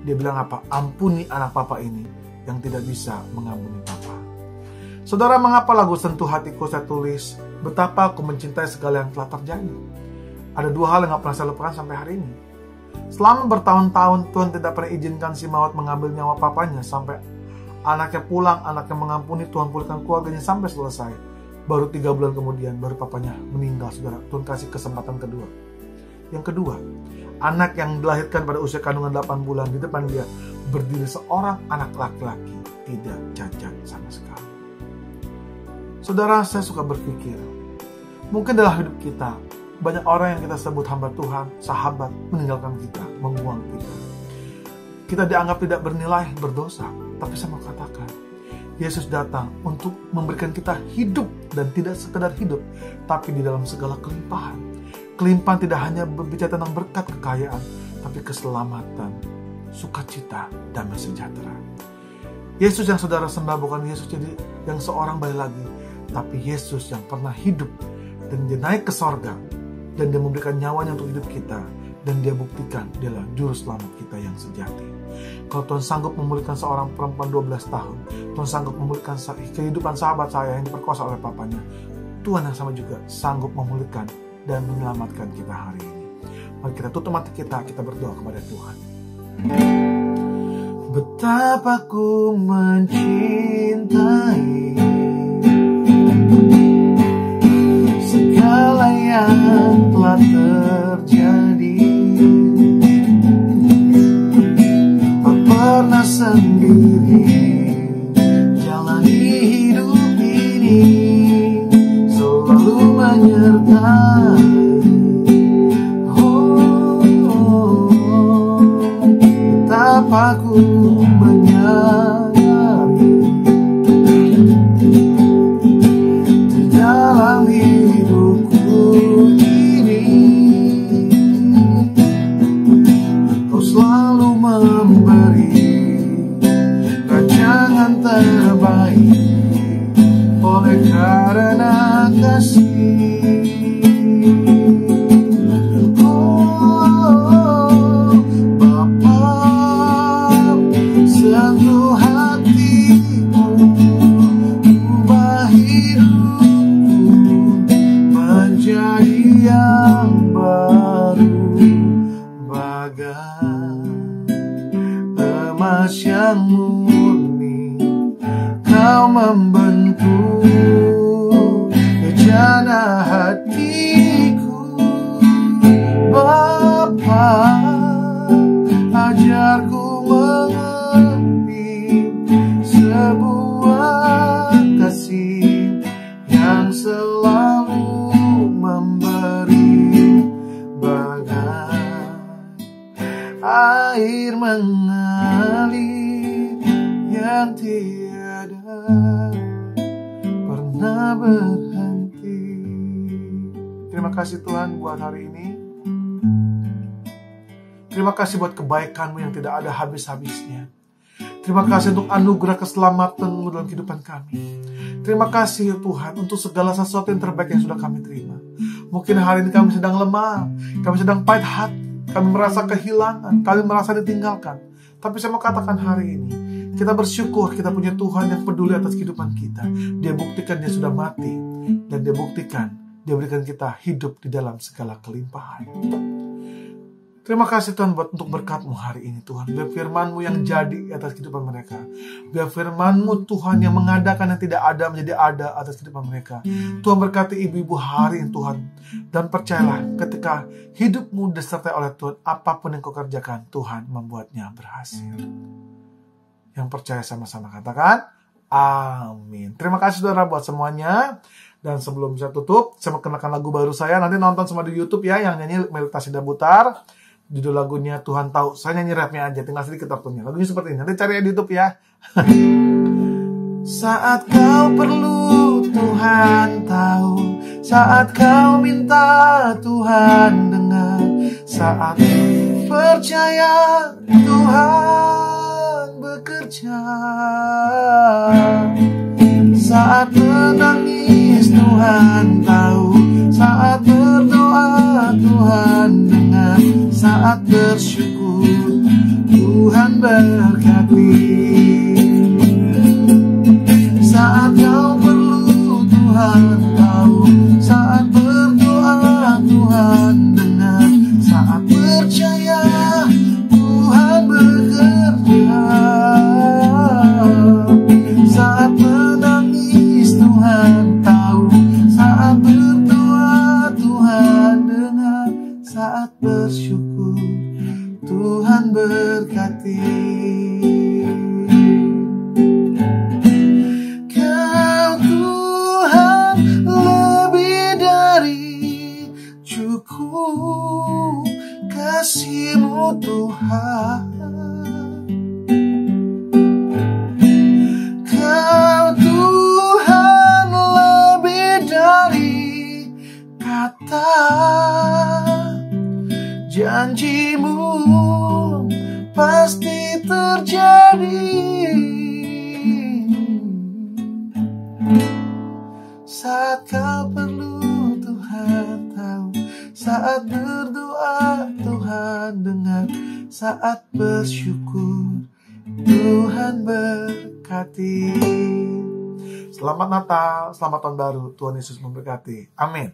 Dia bilang apa? Ampuni anak papa ini yang tidak bisa mengampuni papa. Saudara, mengapa lagu Sentuh Hatiku saya tulis? Betapa aku mencintai segala yang telah terjadi. Ada dua hal yang gak pernah saya lupakan sampai hari ini. Selama bertahun-tahun Tuhan tidak pernah izinkan si maut mengambil nyawa papanya sampai anaknya pulang, anaknya mengampuni, Tuhan pulihkan keluarganya sampai selesai. Baru 3 bulan kemudian, baru papanya meninggal, saudara. Tuhan kasih kesempatan kedua. Yang kedua, anak yang dilahirkan pada usia kandungan 8 bulan, di depan dia berdiri seorang anak laki-laki, tidak cacat sama sekali. Saudara, saya suka berpikir, mungkin dalam hidup kita, banyak orang yang kita sebut hamba Tuhan, sahabat, meninggalkan kita, membuang kita. Kita dianggap tidak bernilai, berdosa. Tapi saya mau katakan, Yesus datang untuk memberikan kita hidup, dan tidak sekedar hidup, tapi di dalam segala kelimpahan. Kelimpahan tidak hanya berbicara tentang berkat kekayaan, tapi keselamatan, sukacita, damai sejahtera. Yesus yang saudara sembah bukan Yesus jadi yang seorang bayi lagi, tapi Yesus yang pernah hidup, dan dia naik ke sorga, dan dia memberikan nyawanya untuk hidup kita, dan dia buktikan dialah juru selamat kita yang sejati. Kalau Tuhan sanggup memulihkan seorang perempuan 12 tahun, Tuhan sanggup memulihkan kehidupan sahabat saya yang diperkosa oleh papanya, Tuhan yang sama juga sanggup memulihkan dan menyelamatkan kita hari ini. Mari kita tutup mata kita berdoa kepada Tuhan. Betapa ku mencintai segala yang telah terjadi. Pernah sendiri jalani hidup ini, selalu menyertai. Betapa ku menyadari di dalam hidupku ini, Kau selalu memberi rancangan terbaik oleh karena kasih. Oh, Bapa, sentuh hatiku, ubah hidupku menjadi yang baru, bagai emas yang murni. Kau membentuk jana hatiku, Bapa, ajar yang tiada pernah berhenti. Terima kasih Tuhan buat hari ini. Terima kasih buat kebaikan-Mu yang tidak ada habis-habisnya. Terima kasih untuk anugerah keselamatan-Mu dalam kehidupan kami. Terima kasih Tuhan untuk segala sesuatu yang terbaik yang sudah kami terima. Mungkin hari ini kami sedang lemah, kami sedang pahit hati, kami merasa kehilangan, kami merasa ditinggalkan. Tapi saya mau katakan hari ini, kita bersyukur kita punya Tuhan yang peduli atas kehidupan kita. Dia buktikan Dia sudah mati, dan Dia buktikan Dia berikan kita hidup di dalam segala kelimpahan. Terima kasih Tuhan buat untuk berkat-Mu hari ini Tuhan. Biar firman-Mu yang jadi atas kehidupan mereka. Biar firman-Mu Tuhan yang mengadakan yang tidak ada menjadi ada atas kehidupan mereka. Tuhan berkati ibu-ibu hari ini Tuhan. Dan percayalah ketika hidup-Mu disertai oleh Tuhan, apapun yang kau kerjakan, Tuhan membuatnya berhasil. Yang percaya sama-sama katakan, amin. Terima kasih saudara buat semuanya. Dan sebelum saya tutup, saya mau kenalkan lagu baru saya. Nanti nonton semua di YouTube ya, yang nyanyi Melita Sinda Butar. Judul lagunya Tuhan Tahu. Saya nyanyi rapnya aja, tinggal sedikit waktunya. Lagunya seperti ini, nanti cari di YouTube ya. Saat kau perlu Tuhan tahu, saat kau minta Tuhan dengar, saat percaya Tuhan bekerja, saat menangis Tuhan tahu, saat berdoa Tuhan dengar, saat bersyukur Tuhan berkati. Saat kau perlu Tuhan tahu, saat berdoa Tuhan dengar, saat percaya Tuhan bekerja, saat menangis Tuhan tahu, saat berdoa Tuhan dengar, saat bersyukur Tuhan berkati. Kau Tuhan lebih dari cukup, kasih-Mu Tuhan. Kau Tuhan lebih dari kata, janji-Mu pasti terjadi. Saat kau perlu Tuhan tahu, saat berdoa Tuhan dengar, saat bersyukur Tuhan berkati. Selamat Natal, selamat Tahun Baru, Tuhan Yesus memberkati. Amin.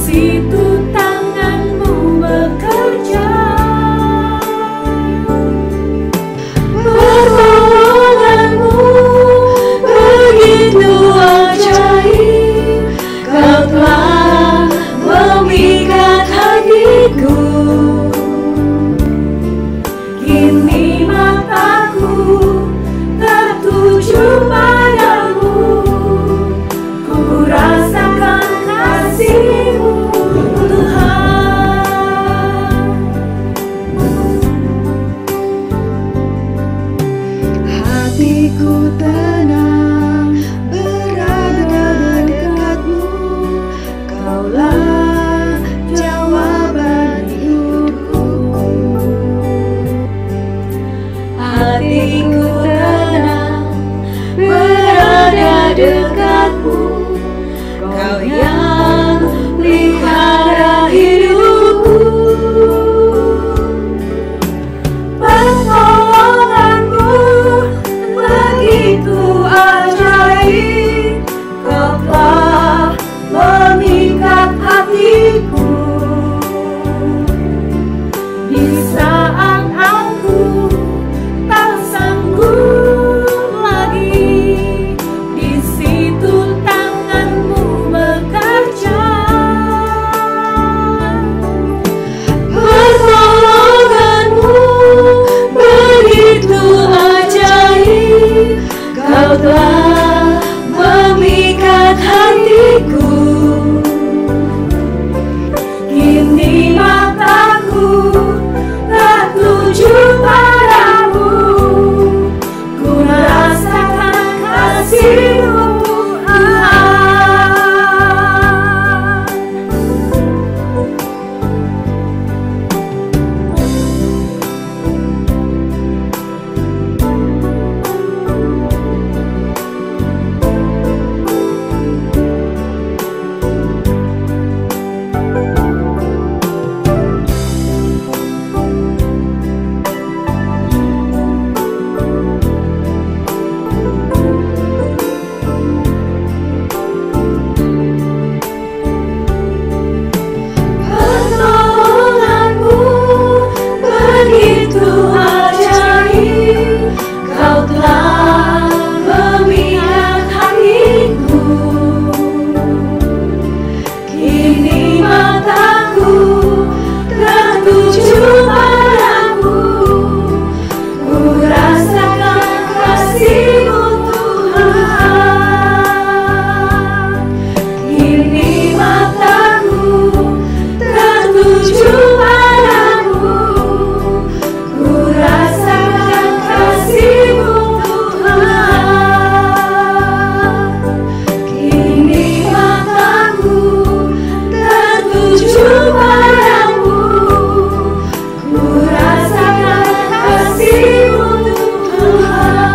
Situ tanganmu bekerja. kasih-Mu Tuhan.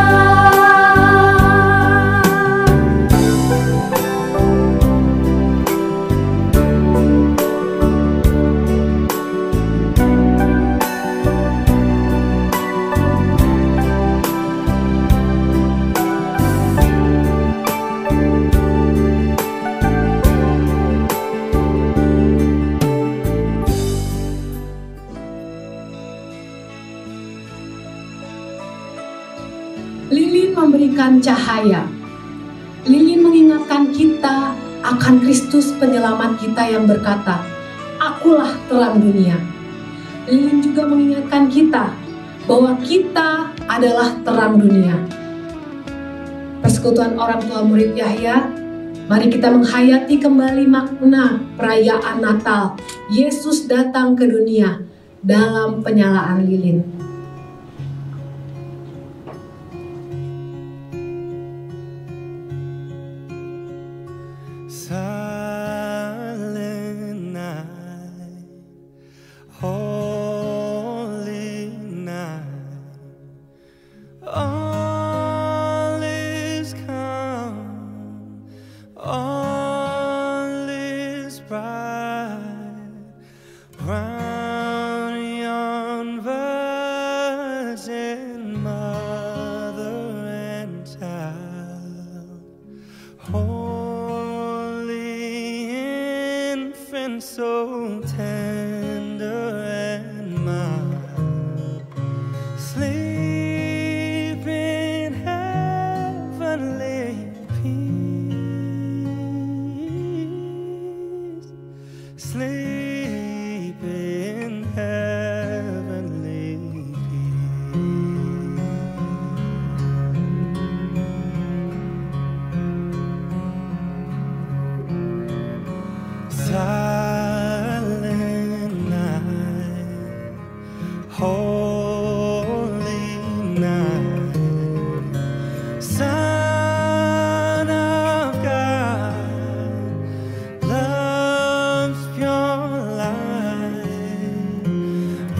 Lilin memberikan cahaya. Lilin mengingatkan kita akan Kristus penyelamat kita yang berkata, "Akulah terang dunia." Lilin juga mengingatkan kita bahwa kita adalah terang dunia. Persekutuan orang tua murid Yahya, mari kita menghayati kembali makna perayaan Natal. Yesus datang ke dunia dalam penyalaan lilin. Silent night, holy night, all is calm, all is bright, round yon virgin mother and child. So tender and mild, sleep in heavenly peace, sleep in heavenly peace. Holy night, Son of God, love's pure light,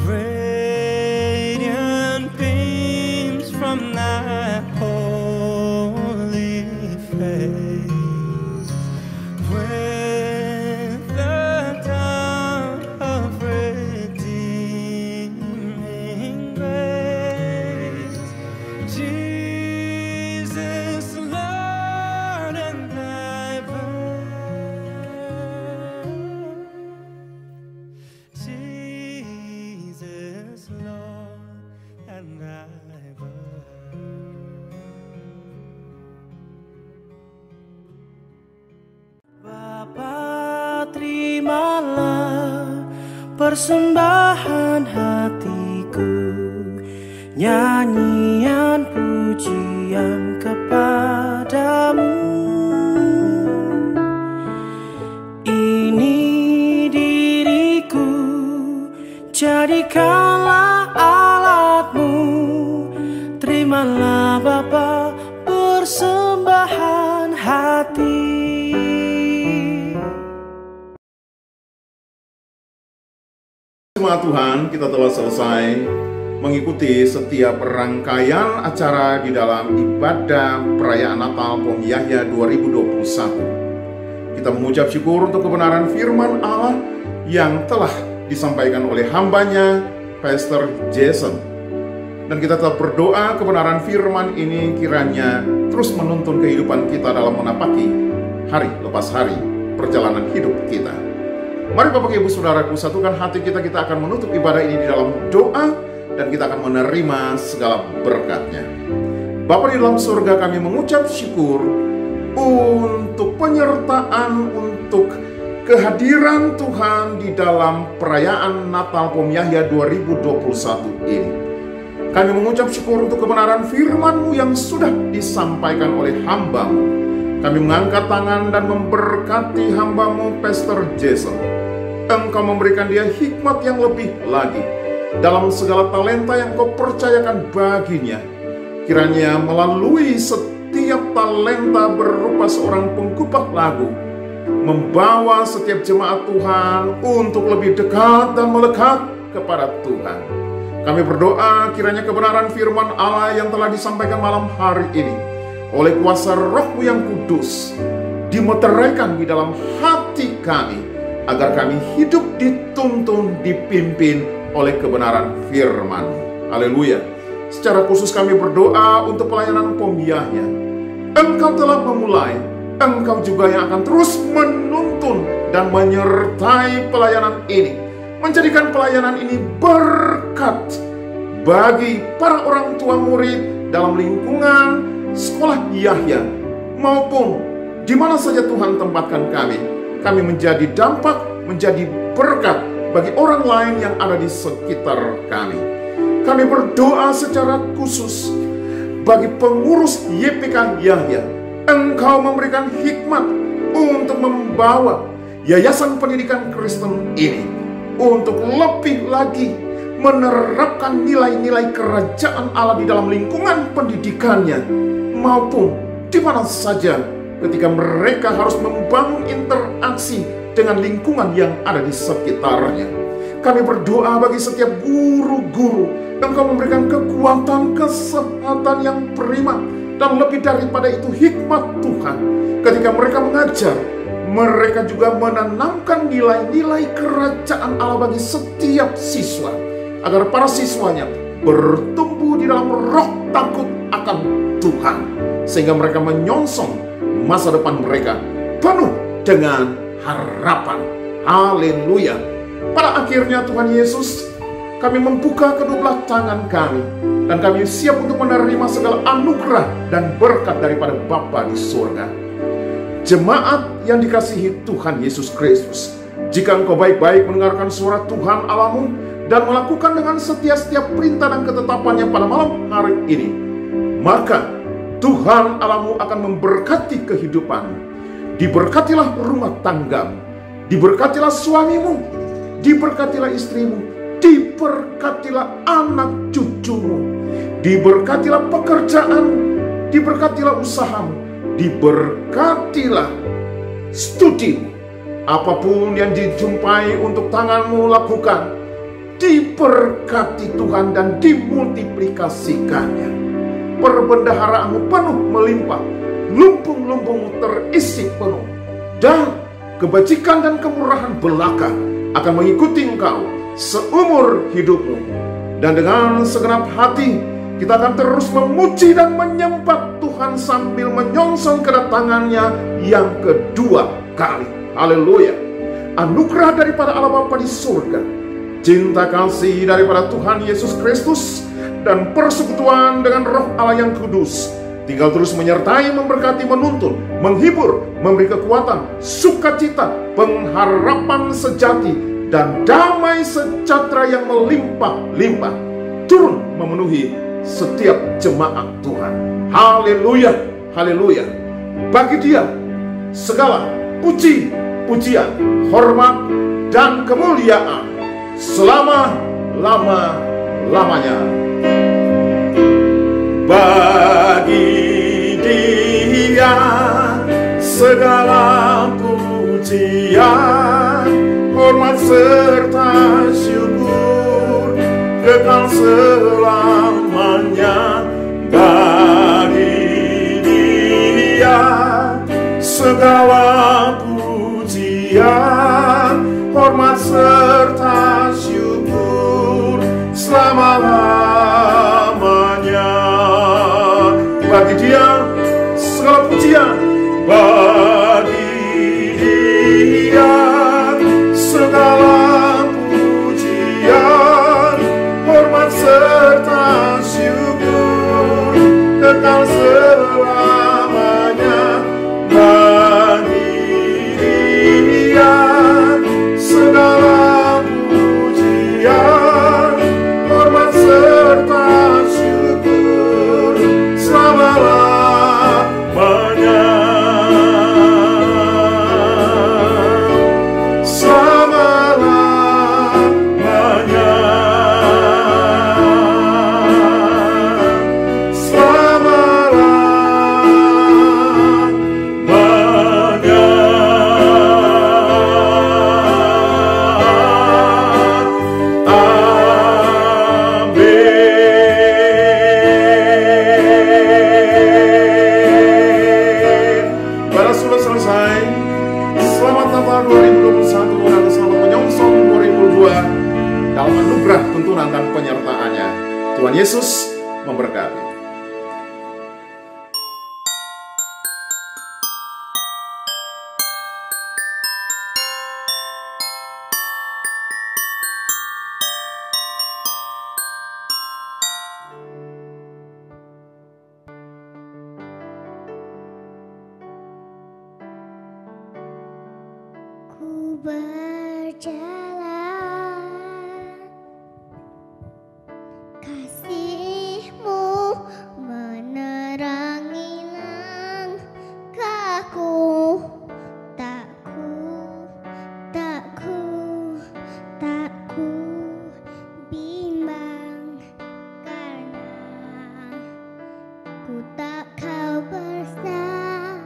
radiant beams from thy holy face, with the dawn of redeeming grace, Jesus, Lord and thy birth, Jesus, Lord and thy birth. Bapa, terimalah persembahan hatiku, nyanyian pujian kepadamu. Ini diriku, jadikanlah alatmu. Terimalah Bapa persembahan hati. Tuhan, kita telah selesai mengikuti setiap rangkaian acara di dalam ibadah perayaan Natal POM Yahya 2021. Kita mengucap syukur untuk kebenaran firman Allah yang telah disampaikan oleh hambanya, Pastor Jason. Dan kita tetap berdoa kebenaran firman ini kiranya terus menuntun kehidupan kita dalam menapaki hari lepas hari perjalanan hidup kita. Mari Bapak Ibu Saudaraku, satukan hati kita akan menutup ibadah ini di dalam doa dan kita akan menerima segala berkat-Nya. Bapa di dalam surga, kami mengucap syukur untuk penyertaan, untuk kehadiran Tuhan di dalam perayaan Natal POM Yahya 2021 ini. Kami mengucap syukur untuk kebenaran firman-Mu yang sudah disampaikan oleh hamba-Mu. Kami mengangkat tangan dan memberkati hamba-Mu Pastor Jason. Engkau memberikan dia hikmat yang lebih lagi dalam segala talenta yang Kau percayakan baginya. Kiranya melalui setiap talenta berupa seorang pengkupak lagu, membawa setiap jemaat Tuhan untuk lebih dekat dan melekat kepada Tuhan. Kami berdoa kiranya kebenaran firman Allah yang telah disampaikan malam hari ini oleh kuasa Roh-Mu yang kudus dimeteraikan di dalam hati kami, agar kami hidup dituntun, dipimpin oleh kebenaran firman. Haleluya. Secara khusus kami berdoa untuk pelayanan POM Yahya. Engkau telah memulai, Engkau juga yang akan terus menuntun dan menyertai pelayanan ini, menjadikan pelayanan ini berkat bagi para orang tua murid dalam lingkungan sekolah Yahya, maupun di mana saja Tuhan tempatkan kami. Kami menjadi dampak, menjadi berkat bagi orang lain yang ada di sekitar kami. Kami berdoa secara khusus bagi pengurus YPK Yahya. Engkau memberikan hikmat untuk membawa Yayasan Pendidikan Kristen ini untuk lebih lagi menerapkan nilai-nilai kerajaan Allah di dalam lingkungan pendidikannya, maupun di mana saja ketika mereka harus membangun interaksi dengan lingkungan yang ada di sekitarnya. Kami berdoa bagi setiap guru-guru, Engkau memberikan kekuatan, kesehatan yang prima, dan lebih daripada itu hikmat Tuhan. Ketika mereka mengajar, mereka juga menanamkan nilai-nilai kerajaan Allah bagi setiap siswa, agar para siswanya bertumbuh di dalam roh takut akan Tuhan, sehingga mereka menyongsong masa depan mereka penuh dengan harapan. Haleluya. Pada akhirnya Tuhan Yesus, kami membuka kedua belah tangan kami, dan kami siap untuk menerima segala anugerah dan berkat daripada Bapa di surga. Jemaat yang dikasihi Tuhan Yesus Kristus, jika engkau baik-baik mendengarkan suara Tuhan Allahmu dan melakukan dengan setia setiap perintah dan ketetapannya pada malam hari ini, maka Tuhan Allahmu akan memberkati kehidupanmu. Diberkatilah rumah tanggamu, diberkatilah suamimu, diberkatilah istrimu, diberkatilah anak cucumu, diberkatilah pekerjaan, diberkatilah usahamu, diberkatilah studimu. Apapun yang dijumpai untuk tanganmu lakukan, diberkati Tuhan dan dimultiplikasikannya. Perbendaharaanmu penuh melimpah, lumbung-lumbungmu terisi penuh, dan kebajikan dan kemurahan belaka akan mengikuti engkau seumur hidupmu. Dan dengan segenap hati kita akan terus memuji dan menyembah Tuhan sambil menyongsong kedatangannya yang kedua kali. Haleluya. Anugerah daripada Allah Bapa di surga, cinta kasih daripada Tuhan Yesus Kristus, dan persekutuan dengan Roh Allah yang kudus tinggal terus menyertai, memberkati, menuntun, menghibur, memberi kekuatan, sukacita, pengharapan sejati, dan damai sejahtera yang melimpah-limpah turun memenuhi setiap jemaat Tuhan. Haleluya, haleluya. Bagi Dia segala puji, pujian, hormat, dan kemuliaan selama-lamanya. Bagi Dia segala pujian, hormat serta syukur kekal selamanya. Bagi Dia segala pujian, hormat serta syukur selama-lamanya. Bagi Dia segala pujian, bagi Dia segala pujian, hormat serta syukur kekal selamanya. Bagi Dia segala pujian, hormat serta syukur selama-lamanya. Selama-lamanya. Tuhan Yesus memberkati. Ku berjalan, kasih-Mu menerangi langkahku. Tak ku bimbang, karena ku tak Kau bersamaku.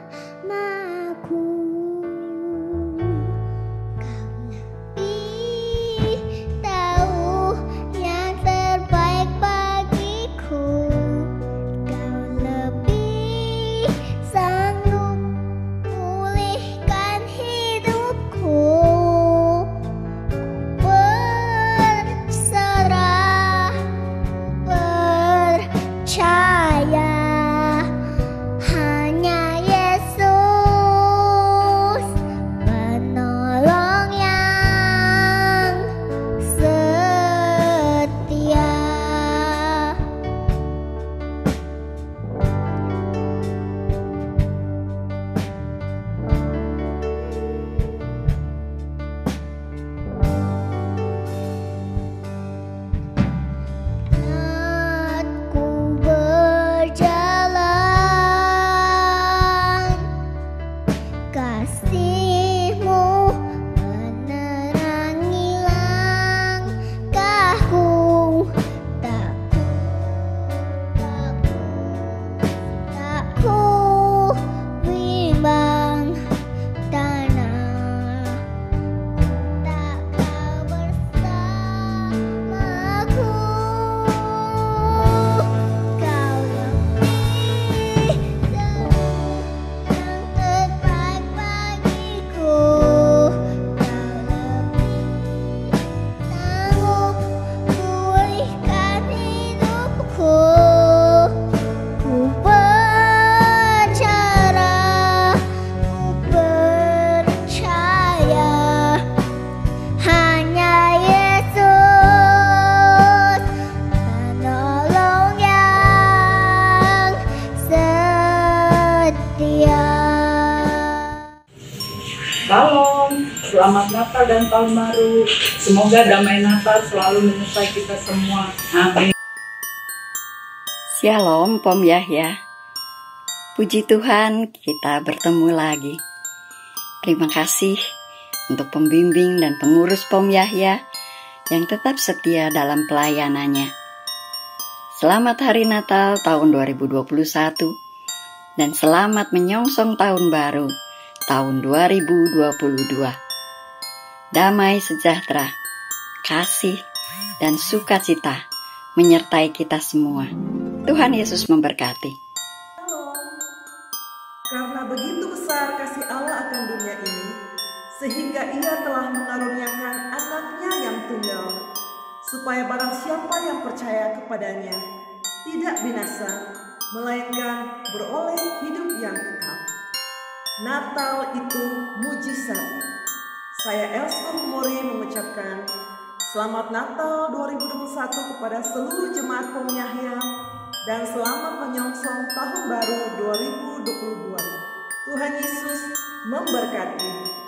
Shalom, selamat Natal dan Tahun Baru. Semoga damai Natal selalu menyertai kita semua. Amin. Shalom Pom Yahya. Puji Tuhan, kita bertemu lagi. Terima kasih untuk pembimbing dan pengurus Pom Yahya yang tetap setia dalam pelayanannya. Selamat Hari Natal tahun 2021 dan selamat menyongsong tahun baru tahun 2022. Damai sejahtera, kasih, dan sukacita menyertai kita semua. Tuhan Yesus memberkati. Karena begitu besar kasih Allah akan dunia ini, sehingga Ia telah mengaruniakan anaknya yang tunggal, supaya barang siapa yang percaya kepadanya tidak binasa, melainkan beroleh hidup yang kekal. Natal itu mujizat. Saya Elsa Mori mengucapkan Selamat Natal 2021 kepada seluruh jemaat Pom Yahya dan selamat menyongsong tahun baru 2022. Tuhan Yesus memberkati.